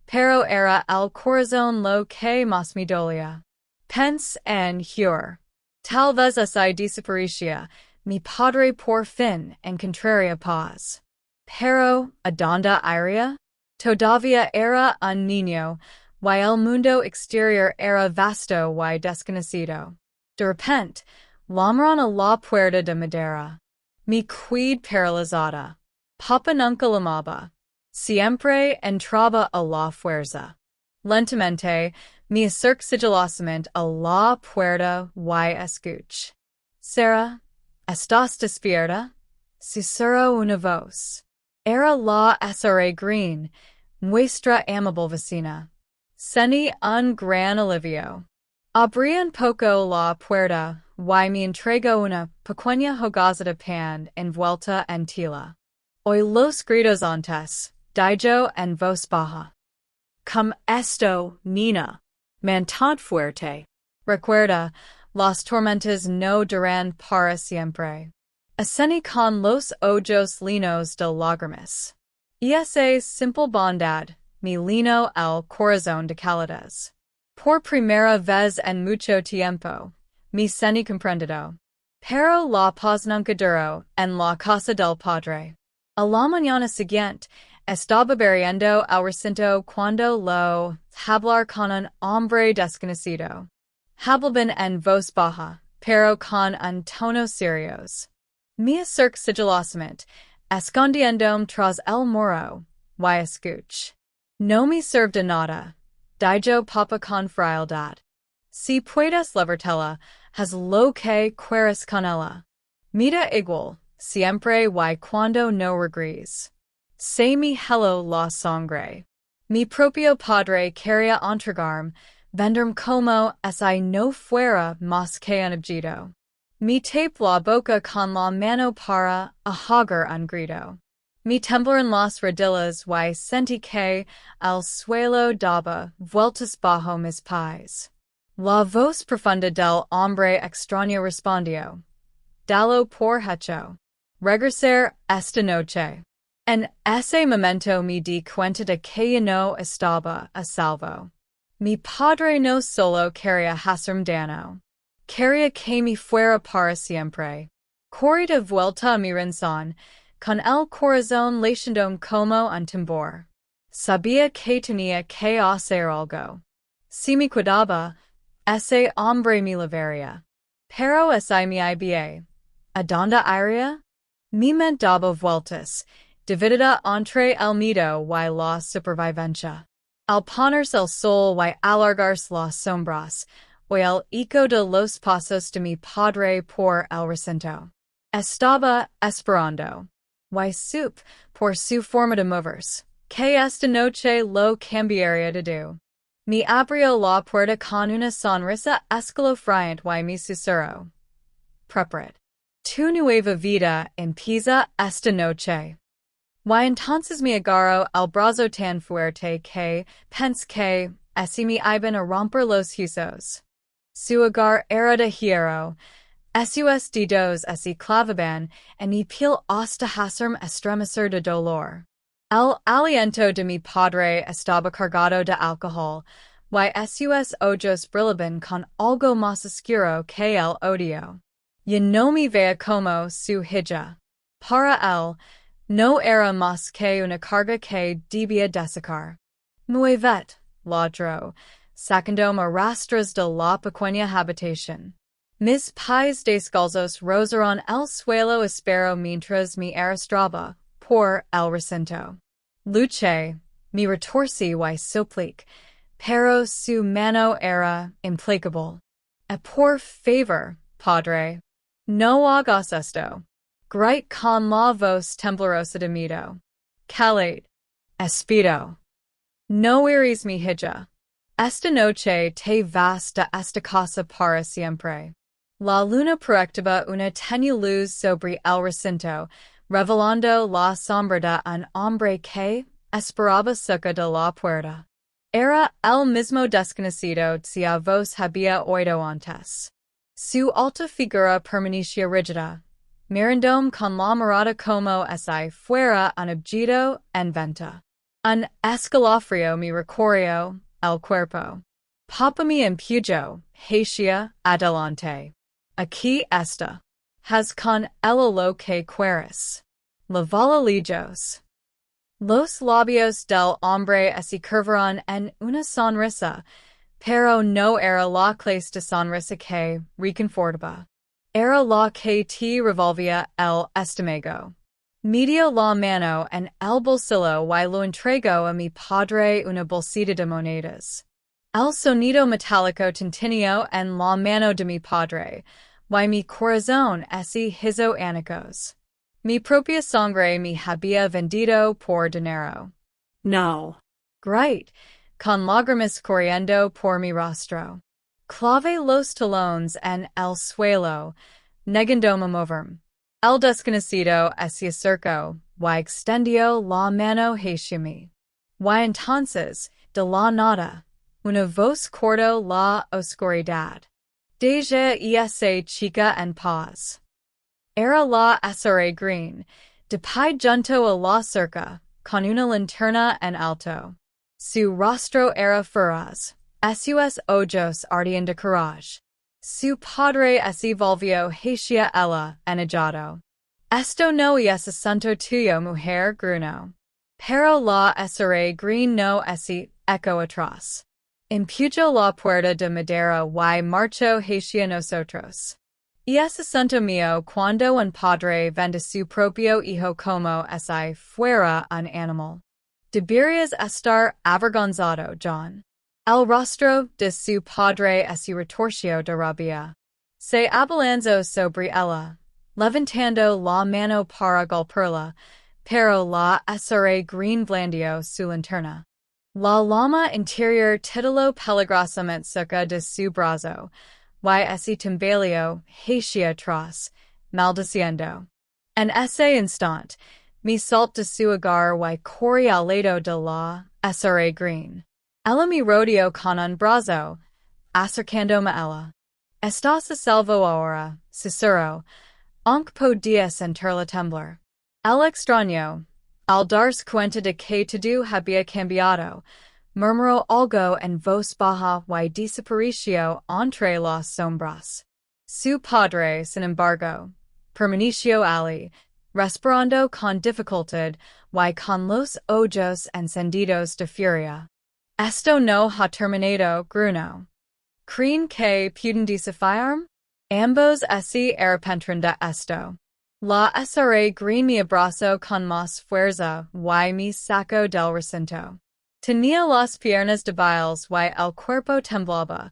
pero era el corazón lo que más me dolía. Pensé en Hizo. Tal vez así desaparecía, mi padre por fin encontraría paz. Pero, ¿a dónde iría? Todavía era un niño, y el mundo exterior era vasto y desconocido. De repente, llamaron a la puerta de madera. Me quedé paralizada. Papa nunca llamaba. Siempre entraba a la fuerza. Lentamente, me acerqué sigilosamente a la puerta y escuché. Sara, ¿estás despierta? Susurró una voz. Era la SRA Green, nuestra amable vecina. Sentí un gran alivio. Abrí un poco la puerta y me entregó una pequeña hogaza de pan envuelta en tela. Oí los gritos antes, dijo en voz baja. Como esto, Nina. Mantad fuerte. Recuerda, las tormentas no duran para siempre. Ascendí con los ojos llenos de lágrimas. Esa simple bondad me llenó el corazón de calidez. Por primera vez en mucho tiempo, me sentí comprendido. Pero la paz nunca duró en la casa del padre. A la mañana siguiente, estaba barriendo el recinto cuando lo hablar con un hombre desconocido. Hablaban en voz baja, pero con un tono serios. Me acerqué sigilosamente, escondiéndome tras el muro, y escuché. No me sirve de nada, dijo papa con frialdad. Si puedes levártela, haz lo que quieras con ella. Me da igual, siempre y cuando no regreses. Se me heló la sangre. Mi propio padre quería entregarme, venderme como si no fuera más que un objeto. Me tapé la boca con la mano para ahogar un grito. Me temblaron las rodillas y sentí que el suelo daba vueltas bajo mis pies. La voz profunda del hombre extraño respondió. Dalo por hecho. Regresar esta noche. En ese momento me di cuenta de que yo no estaba a salvo. Mi padre no solo quería hacerme daño. Quería que me fuera para siempre. Corrí de vuelta a mi rincón, con el corazón latiendo como un tambor. Sabía que tenía que hacer algo. Si me cuidaba, ese hombre me libraría. Pero ese me iba. ¿A dónde iría? Mi mente daba vueltas, dividida entre el miedo y la supervivencia. Al ponerse el sol y alargarse las sombras, o el eco de los pasos de mi padre por el recinto. Estaba esperando. Y sup, por su forma de moverse, que esta noche lo cambiaría de do. Me abrió la puerta con una sonrisa escalofriante y me susurró. Preparat. Tu nueva vida empieza esta noche. Y entonces me agarro el brazo tan fuerte que pense que así me iban a romper los huesos. Su agar era de hierro, sus dedos así clavaban, en mi piel hasta hacerme estremecer de dolor. El aliento de mi padre estaba cargado de alcohol, y sus ojos brillaban con algo más oscuro que el odio. Y no me veía como su hija. Para él, no era más que una carga que debía desacar. Muy vet, ladró, sacándome a rastras de la pequeña habitación. Mis pies descalzos rozaron el suelo espero mientras me arrastraba por el recinto. Luché, me retorcí y supliqué, pero su mano era implacable. Por favor, padre, no hagas esto. Grite con la voz temblorosa de miedo. Calate. Espero. No iris mi hija. Esta noche te vas de esta casa para siempre. La luna proyectaba una tenue luz sobre el recinto, revelando la sombra de un hombre que esperaba cerca de la puerta. Era el mismo desconocido si a vos había oído antes. Su alta figura permanecía rígida, mirándome con la mirada como si fuera un objeto en venta. Un escalofrío me recorrió el cuerpo. Papa me empujó hacia adelante. Aquí está. Has con el lo que quieres. La lejos. Los labios del hombre se curvaron en una sonrisa, pero no era la clase de sonrisa que reconfortaba. Era la que te revolvía el estómago. Metió la mano en el bolsillo y lo entregó a mi padre una bolsita de monedas. El sonido metálico tintineó en la mano de mi padre, y mi corazón se hizo añicos. Mi propia sangre me había vendido por dinero. No. Great, con lágrimas corriendo por mi rostro. Clavé los talones en el suelo, negándome moverme. El desconocido se acercó y extendió la mano hacia mí. Y entonces, de la nada, una voz cortó la oscuridad. Deja esa chica en paz. Era la SRA Green, de pie junto a la cerca, con una linterna en alto. Su rostro era feroz, sus ojos ardían de coraje. Su padre se volvió hacia ella, enojado. Esto no es asunto tuyo, mujer, gruñó. Pero la SRA Green no echó atrás. Empujó la puerta de madera y marchó hacia nosotros. Es asunto mío cuando un padre vende su propio hijo como si fuera un animal. Deberías estar avergonzado, John. El rostro de su padre se retorció de rabia. Se abalanzó sobre ella, levantando la mano para golpearla, pero la SRA Green blandió su linterna. La llama interior titiló peligrosamente cerca de su brazo, y se tambaleó hacia atrás, maldiciendo. En ese instante, me salté de su agar y corrí al lado de la SRA Green. Ella me rodeó con un brazo, acercándome a ella. Estás a salvo ahora, susurró, aunque podía sentirla temblar. El extraño, al darse cuenta de que todo había cambiado, murmuró algo en voz baja y desapareció entre las sombras. Su padre, sin embargo, permaneció allí, respirando con dificultad y con los ojos encendidos de furia. Esto no ha terminado, gruñó. ¿Creen que pueden desafiarme? Ambos se arrepentirán de esto. La SRA Green me abrazó con más fuerza y me sacó del recinto. Tenía las piernas débiles y el cuerpo temblaba,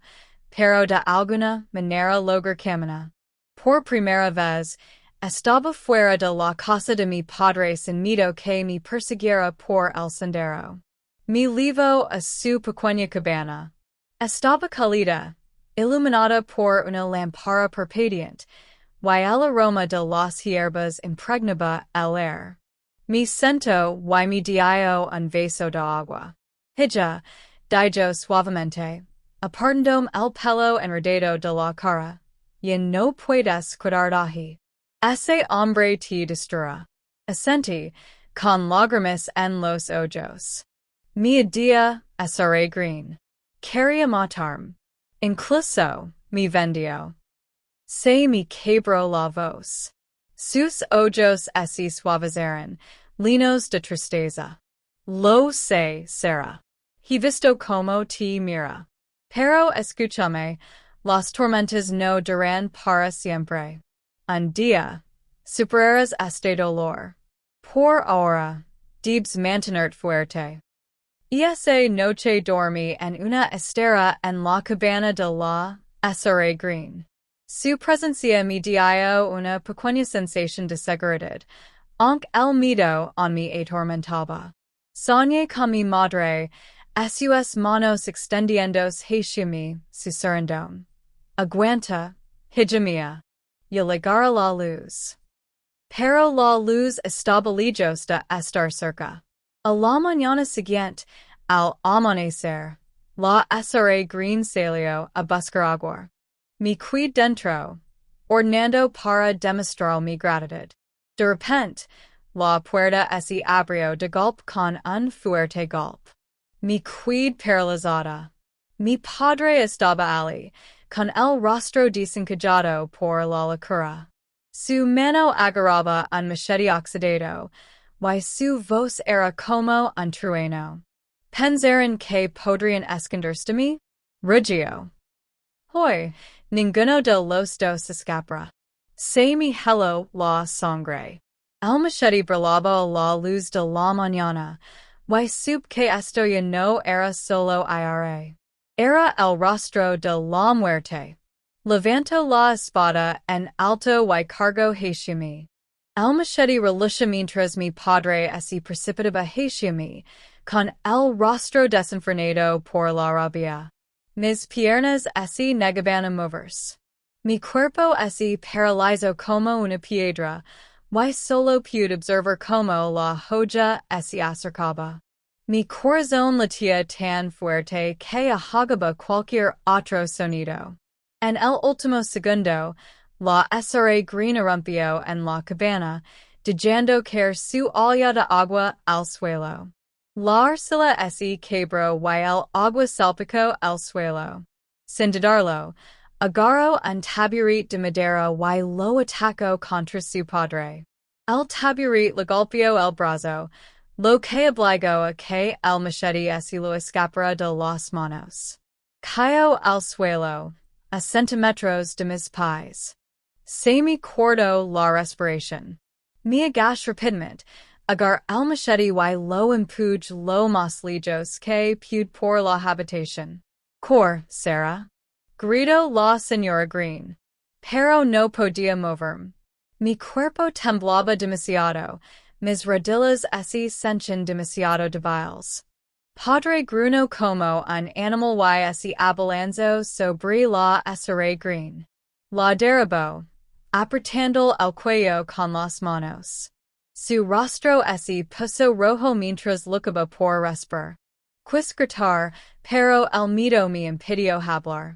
pero de alguna manera lograr camina. Por primera vez, estaba fuera de la casa de mi padre sin miedo que me persiguiera por el sendero. Me llevó a su pequeña cabana. Estaba cálida, iluminada por una lámpara parpadeante, y el aroma de las hierbas impregnaba el aire. Me sento y me dio un vaso de agua. Hizo, dijo suavemente, apartándome el pelo enredado de la cara. Y no puedes quedar ahí. Ese hombre te destruirá. Asentí, con lágrimas en los ojos. Mi día será green. Quería matarme. Incluso, me vendió. Se me quebró la voz. Sus ojos se suavizaron, llenos de tristeza. Lo sé, Sarah. He visto como te mira. Pero escúchame, las tormentas no duran para siempre. Un día, superarás este dolor. Por ahora, debes mantenerte fuerte. Esa noche dormí en una estera en la cabana de la SRA Green. Su presencia me dio una pequeña sensación de seguridad, aunque el miedo en me atormentaba. Soñé con mi madre, sus manos extendiéndose hacia mí, susurrando. Aguanta, hija mía. Y llegará la luz. Pero la luz estaba lejos de estar cerca. A la mañana siguiente, al amanecer, la SRA Green salió a buscar agua. Me quedé dentro, ordenando para demostrar mi gratitud. De repente, la puerta se abrió de golpe con un fuerte golpe. Me quedé paralizada. Mi padre estaba allí, con el rostro desencajado por la locura. Su mano agarraba un machete oxidado, y su voz era como un trueno. ¿Pensaron que podrían esconderse de mí? Rugió. Hoy, ninguno de los dos escapará. Se me heló la sangre. El machete brillaba a la luz de la mañana, y supe que esto ya no era solo aire. Era el rostro de la muerte. Levantó la espada en alto y cargó hacia mí. El machete relució mientras mi padre se precipitaba hacia mí, con el rostro desenfrenado por la rabia. Mis piernas se negaban a moverse. Mi cuerpo se paralizó como una piedra, y solo pude observar como la joya se acercaba. Mi corazón latía tan fuerte que ahogaba cualquier otro sonido. En el último segundo, la SRA Green irrumpió en la cabana, dejando caer su olla de agua al suelo. La arcilla se quebró y el agua salpicó el suelo. Sin dudarlo, agarró un taburete de madera y lo atacó contra su padre. El taburete le golpeó el brazo, lo que obligó a que el machete se lo escapara de las manos. Cayó al suelo, a centímetros de mis pies. Se me cortó la respiración. Me agaché rápidamente, agarré el machete y lo empujé lo más lejos que pude por la habitación. Cor, Sarah. Gritó la señora Green. Pero no podía moverme. Mi cuerpo temblaba demasiado. Mis rodillas se sentían demasiado débiles. Padre gruñó como un animal y se abalanzó sobre la SRA Green. La derribó, apretando el cuello con las manos. Su rostro se puso rojo mientras luchaba por respirar. Quis gritar, pero el miedo me impidió hablar.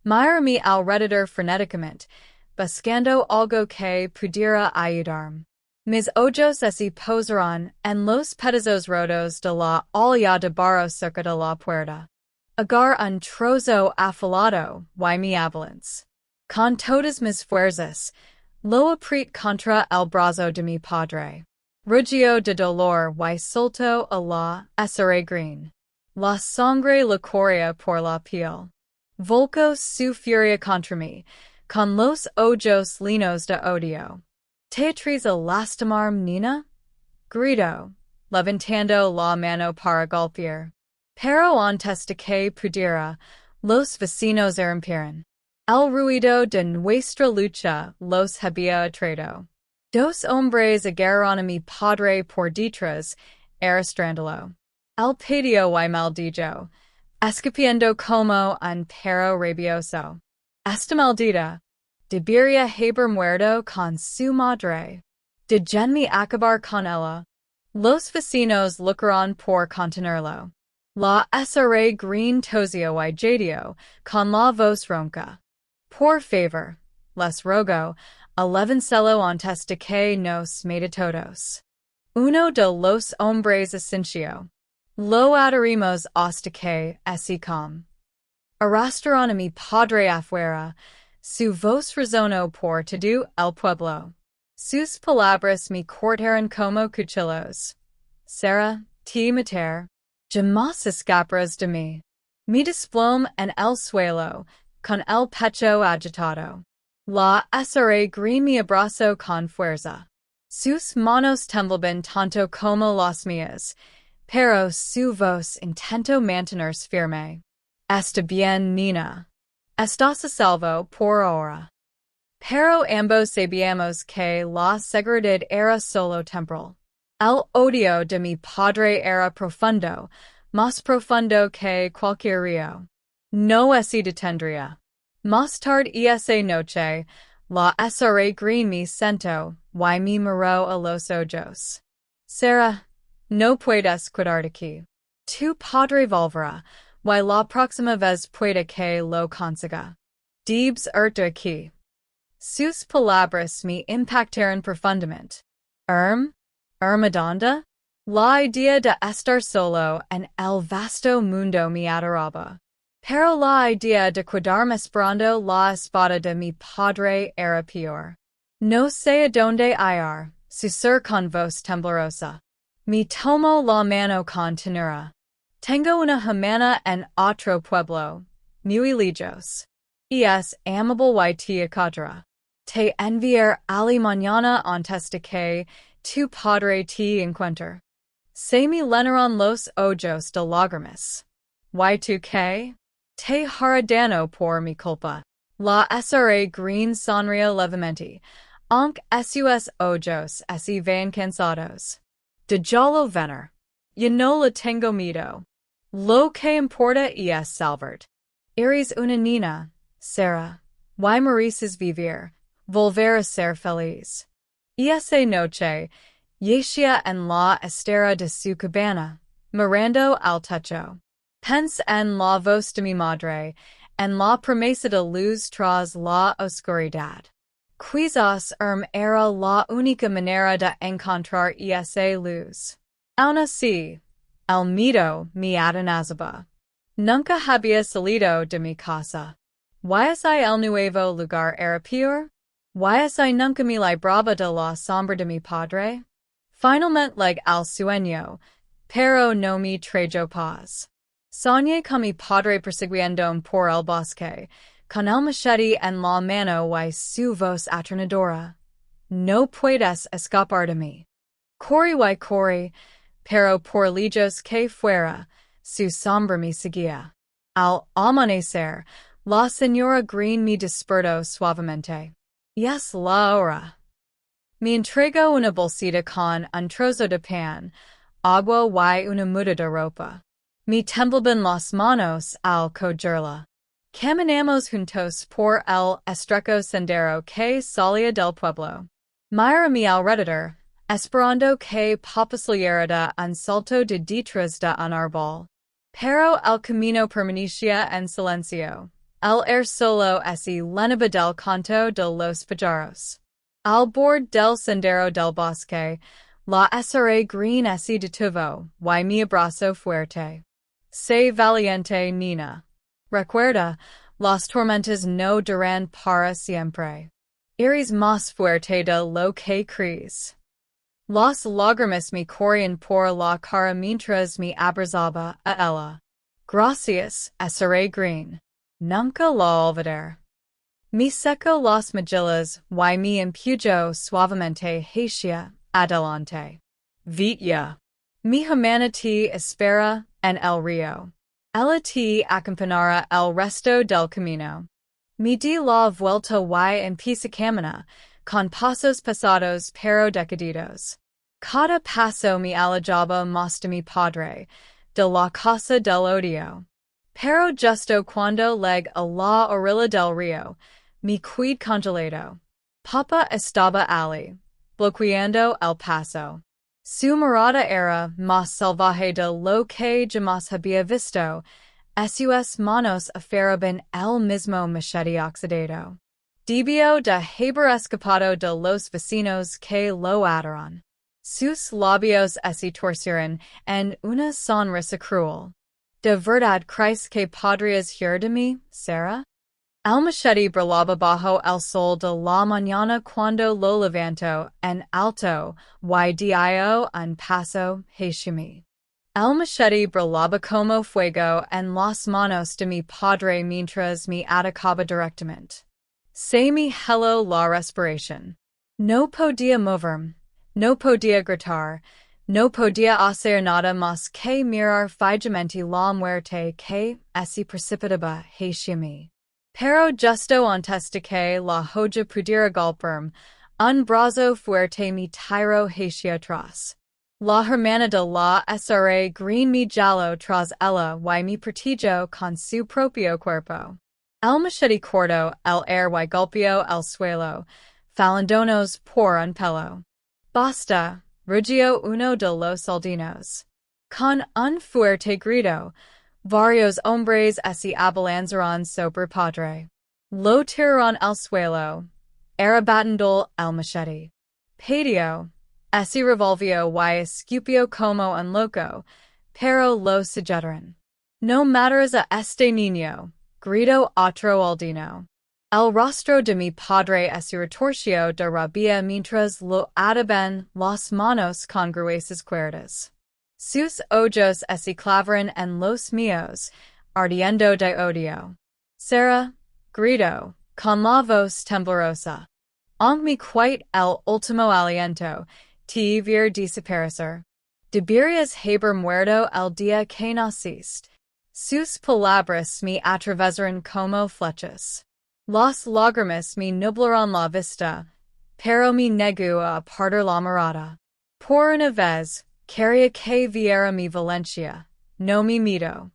Miré mi alrededor frenéticamente, buscando algo que pudiera ayudarme. Mis ojos se posaron en los pedazos rotos de la olla de barro cerca de la puerta. Agarré un trozo afilado y me avancé. Con todas mis fuerzas, lo apreté contra el brazo de mi padre. Rugió de dolor y soltó a la SRA Green. La sangre le corría por la piel. Volcó su furia contra mí, con los ojos llenos de odio. ¿Te atreves a lastimarme, Nina? Gritó, levantando la mano para golpear. Pero antes de que pudiera, Los vecinos irrumpieren. El ruido de nuestra lucha los había atraído. Dos hombres agarraron a mi padre por detrás, arrastrándolo. El patio y maldillo, escupiendo como un perro rabioso. Esta maldita debería haber muerto con su madre. Déjenme acabar con ella. Los vecinos lucharán por contenerlo. La SRA green tosio y jadio, con la voz ronca. Por favor, les rogo, alévencelo antes de que nos mate todos. Uno de los hombres asintió. Lo adherimos hasta que, así como. Arrastraron a mi padre afuera, su voz resonó por todo el pueblo. Sus palabras me cortaron como cuchillos. Será, te matar. Jamás escaparás de mí. Me desplom en el suelo, con el pecho agitado. La SRA green me abrazó con fuerza. Sus manos temblaban tanto como las mías, pero su voz intentó mantenerse firme. Está bien, Nina. Estás a salvo por ahora. Pero ambos sabíamos que la seguridad era solo temporal. El odio de mi padre era profundo, más profundo que cualquier río. No se detendría. Más tarde esa noche, la SRA green me sentó y me miró a los ojos. Sarah, no puedes quedarte aquí. Tu padre volverá, y la próxima vez puede que lo consiga. Debes irte aquí. Sus palabras me impactaron profundamente. Ermadonda? La idea de estar solo en el vasto mundo me aterraba. Pero la idea de quedarme esperando la espada de mi padre era peor. No sé a dónde ir, susurró con voz temblorosa. Me tomó la mano con ternura. Tengo una hermana en otro pueblo, muy lejos. Es amable y te acogera. Te enviaré mañana antes de que tu padre te encuentre. Se me llenaron los ojos de lágrimas. ¿Y tú qué? Te haré por mi culpa. La SRA green sonrió levemente, aunque sus ojos se ven cansados. Déjalo venir. Yo no le tengo miedo. Lo que importa es salvarte. Eres una niña, Sarah. Y mereces vivir, volver a ser feliz. Esa noche, yacía en la estera de su cabana, mirando al techo. Pensé en la voz de mi madre, en la promesa de luz tras la oscuridad. Quizás era la única manera de encontrar esa luz. Aún así, el miedo me atenazaba. Nunca había salido de mi casa. ¿Y el nuevo lugar era peor? ¿Y nunca me libraba de la sombra de mi padre? Finalmente llegué al sueño, pero no me trajo paz. Soñé con mi padre persiguiéndome por el bosque, con el machete en la mano y su voz atronadora. No puedes escapar de mí. Corrí, pero por lejos que fuera, su sombra me seguía. Al amanecer, la señora Green me despertó suavemente. Es la hora. Me entregó una bolsita con un trozo de pan, agua y una muda de ropa. Me temblaban las manos al cogerla. Caminamos juntos por el estrecho sendero que salía del pueblo. Miré a mi alrededor, esperando que papá saliera de un salto de detrás de un árbol. Pero el camino permanecía en silencio. El air solo se llenaba del canto de los pájaros. Al borde del sendero del bosque, la SRA green se detuvo y me abrazó fuerte. Sé valiente, Nina. Recuerda, las tormentas no duran para siempre. Eres más fuerte de lo que crees. Las lágrimas me corrían por la cara mientras me abrazaba a ella. Gracias, SRA green. Nunca la olvidaré. Me secó las mejillas y me empujó suavemente hacia adelante. Vite ya. Mi hermana te espera en el río. Ella te acompanara el resto del camino. Mi di la vuelta y en pisa camina, con pasos pasados pero decididos. Cada paso me alejaba más de mi padre, de la casa del odio. Pero justo cuando llegué a la orilla del río, me quedé congelado. Papa estaba allí, bloqueando el paso. Su mirada era más salvaje de lo que jamás había visto. Sus manos aferraban el mismo machete oxidado. Debió de haber escapado de los vecinos que lo adoran. Sus labios se torcieron en una sonrisa cruel. ¿De verdad crees que podrías huir de mí, Sarah? El machete brillaba bajo el sol de la mañana cuando lo levantó en alto y dio un paso hacia mí. El machete brillaba como fuego en las manos de mi padre mientras me atacaba directamente. Se me heló la respiración. No podía moverme, no podía gritar, no podía hacer nada más que mirar fijamente la muerte que se precipitaba hacia mí. Pero justo antes de que la joya pudiera golpearme, un brazo fuerte me tiró hacia atrás. La hermana de la SRA green me jaló tras ella y me protegió con su propio cuerpo. El machete cortó el aire y golpeó el suelo, falándonos por un pelo. Basta, rugió uno de los soldados. Con un fuerte grito, varios hombres se abalanzaron sobre Padre. Lo tiraron al suelo, arrebatando el machete. Padio, se revolvió y escupió como un loco, pero lo sujetaron. No matas a este niño, gritó otro aldino. El rostro de mi padre se retorció de rabia mientras lo ataban las manos con gruesas cuerdas. Sus ojos se clavaron en los míos, ardiendo de odio. Sarah, gritó, con la voz temblorosa. Aunque me quite el último aliento, te ver desaparecer. Deberías haber muerto el día que naciste. Sus palabras me atravesaron como flechas. Las lágrimas me nublaron la vista, pero me negó a apartar la mirada. Por una vez, quería que viera mi Valencia, no mi miedo.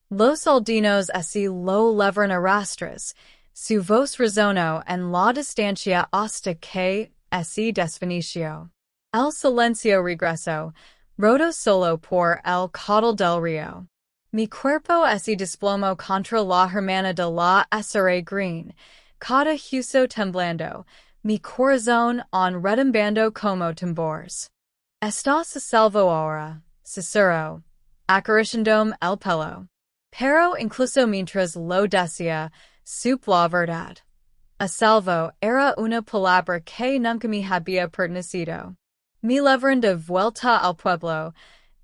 Los aldinos se lo levaron a rastras, su voz resonó en la distancia hasta que se desvaneció. El silencio regresó, roto solo por el caudal del río. Mi cuerpo se desplomó contra la hermana de la SRA green, cada Hizo temblando, mi corazón retumbando como tambores. Estás a salvo ahora, susurró, acariciándome el pelo. Pero incluso mientras lo decía, supe la verdad. A salvo era una palabra que nunca me había pertenecido. Me llevaron de vuelta al pueblo,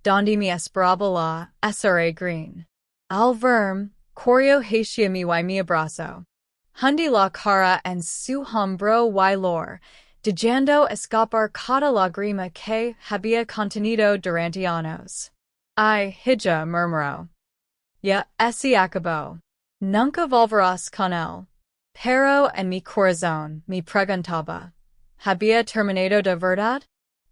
donde me esperaba la SRA green. Al verme, corrió hacia mí y me abrazó. Hundí la cara en su hombro y lor, dejando escapar cada lágrima que había contenido durante años. Ay, Hijo, murmuró. Ya se acabó. Nunca volverás con él. Pero en mi corazón me preguntaba, ¿había terminado de verdad?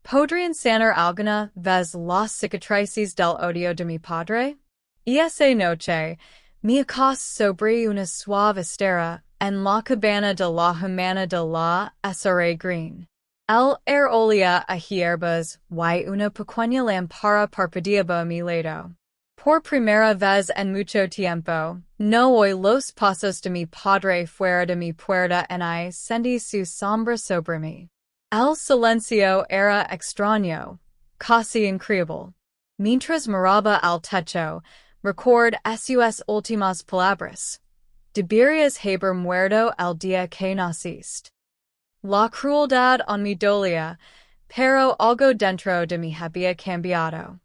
¿Podrían sanar alguna vez las cicatrices del odio de mi padre? Y esa noche, me acosté sobre una suave estera en la cabana de la hermana de la SRA green. El aire olía a hierbas y una pequeña lámpara parpadeaba a mi lado. Por primera vez en mucho tiempo, no oí los pasos de mi padre fuera de mi puerta y sentí su sombra sobre mí. El silencio era extraño, casi increíble. Mientras miraba al techo, recuerdo sus últimas palabras. Deberías haber muerto el día que naciste. La crueldad en mi dolía, pero algo dentro de mí había cambiado.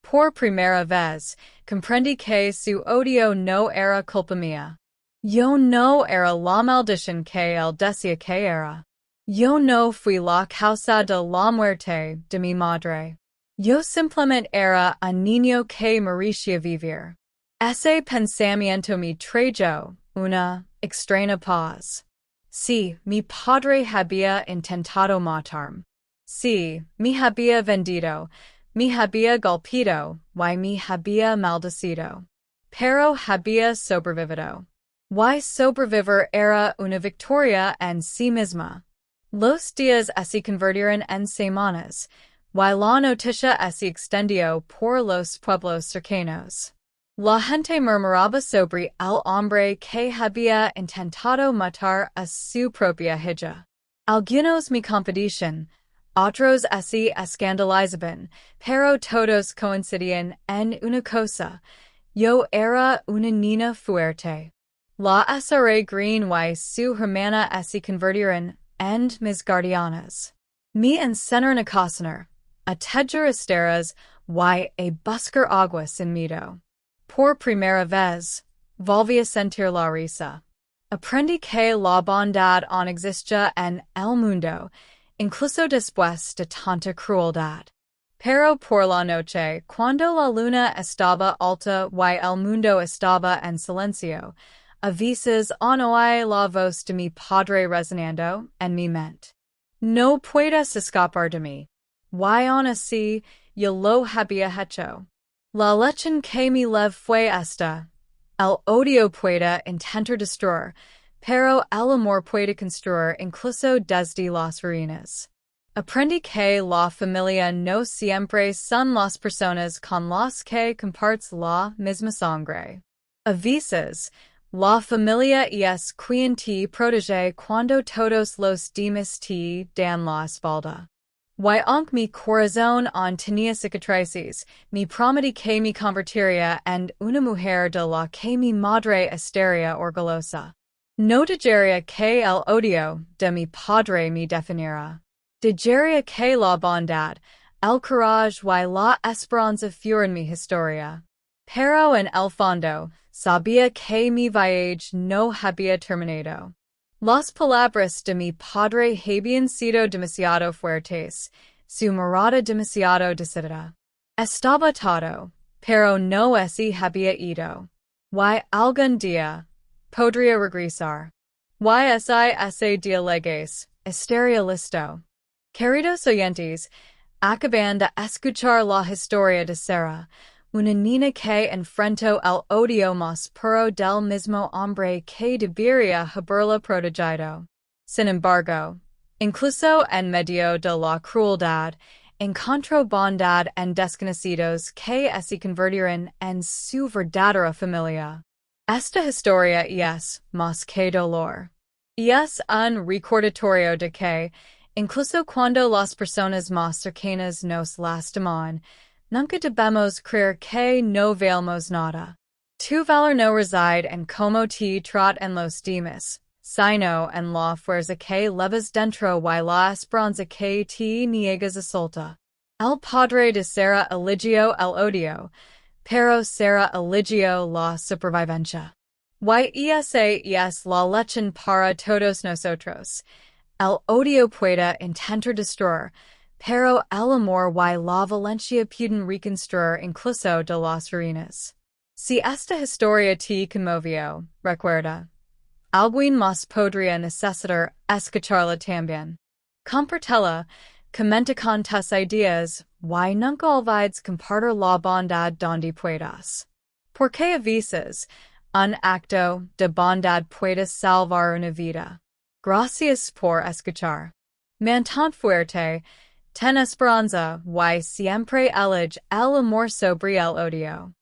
Por primera vez, comprendí que su odio no era culpa mía. Yo no era la maldición que él decía que era. Yo no fui la causa de la muerte de mi madre. Yo simplemente era un niño que merecía vivir. Ese pensamiento mi trajo una extraña paz. Sí, mi padre había intentado matarme. Sí, me había vendido, me había golpeado, y me había maldecido. Pero había sobrevivido. Y sobrevivir era una victoria en sí misma. Los días se convirtieron en semanas, y la noticia se extendió por los pueblos cercanos. La gente murmuraba sobre el hombre que había intentado matar a su propia hija. Algunos me compadecían, otros se escandalizaban, pero todos coincidían en una cosa: yo era una niña fuerte. La SRA Green y su hermana se convirtieron en mis guardianas. Me enseñaron a cocinar, a tejer esteras y a buscar agua sin miedo. Por primera vez, volví a sentir la risa. Aprendí que la bondad no existe en el mundo, incluso después de tanta crueldad. Pero por la noche, cuando la luna estaba alta y el mundo estaba en silencio, a veces oí la voz de mi padre resonando en mi mente. No puedes escapar de mí. Y aún así, yo lo había hecho. La lección que me lev fue esta: el odio puede intentar destruir, pero el amor puede construir incluso desde las ruinas. Aprendí que la familia no siempre son las personas con las que compartes la misma sangre. A veces, la familia es quien te protege cuando todos los demás te dan la espalda. Y aunque mi corazón aún tenía cicatrices, me prometí que me convertiría en una mujer de la que mi madre estaría orgullosa. No dejaría que el odio de mi padre me definiera. Dejaría que la bondad, el courage y la esperanza fueran mi historia. Pero en el fondo, sabía que mi viaje no había terminado. Las palabras de mi padre habían sido demasiado fuertes, su mirada demasiado decidida. Estaba todo, pero no se había ido. Y algún día podría regresar. Y ese día llegues, estaría listo. Queridos oyentes, acaban de escuchar la historia de Sara, una niña que enfrentó el odio más puro del mismo hombre que debería haberla protegido. Sin embargo, incluso en medio de la crueldad, encontró bondad en desconocidos que se convirtieron en su verdadera familia. Esta historia es más que dolor. Es un recordatorio de que, incluso cuando las personas más cercanas nos lastiman, nunca debemos creer que no valemos nada. Tu valor no reside en cómo te tratan los demás, sino en la fuerza que llevas dentro y la esperanza que te niegas a soltar. El padre de Sara eligió el odio, pero Sara eligió la supervivencia. Y esa es la lección para todos nosotros. El odio puede intentar destruir, pero el amor y la valencia pueden reconstruir incluso de las ruinas. Si esta historia te conmovió, recuerda, alguien más podría necesitar escucharla también. Compartela, comenta con tus ideas, y nunca olvides compartir la bondad donde puedas. Porque a veces, un acto de bondad puede salvar una vida. Gracias por escuchar. Mantén fuerte, ten esperanza y siempre elige el amor sobre el odio.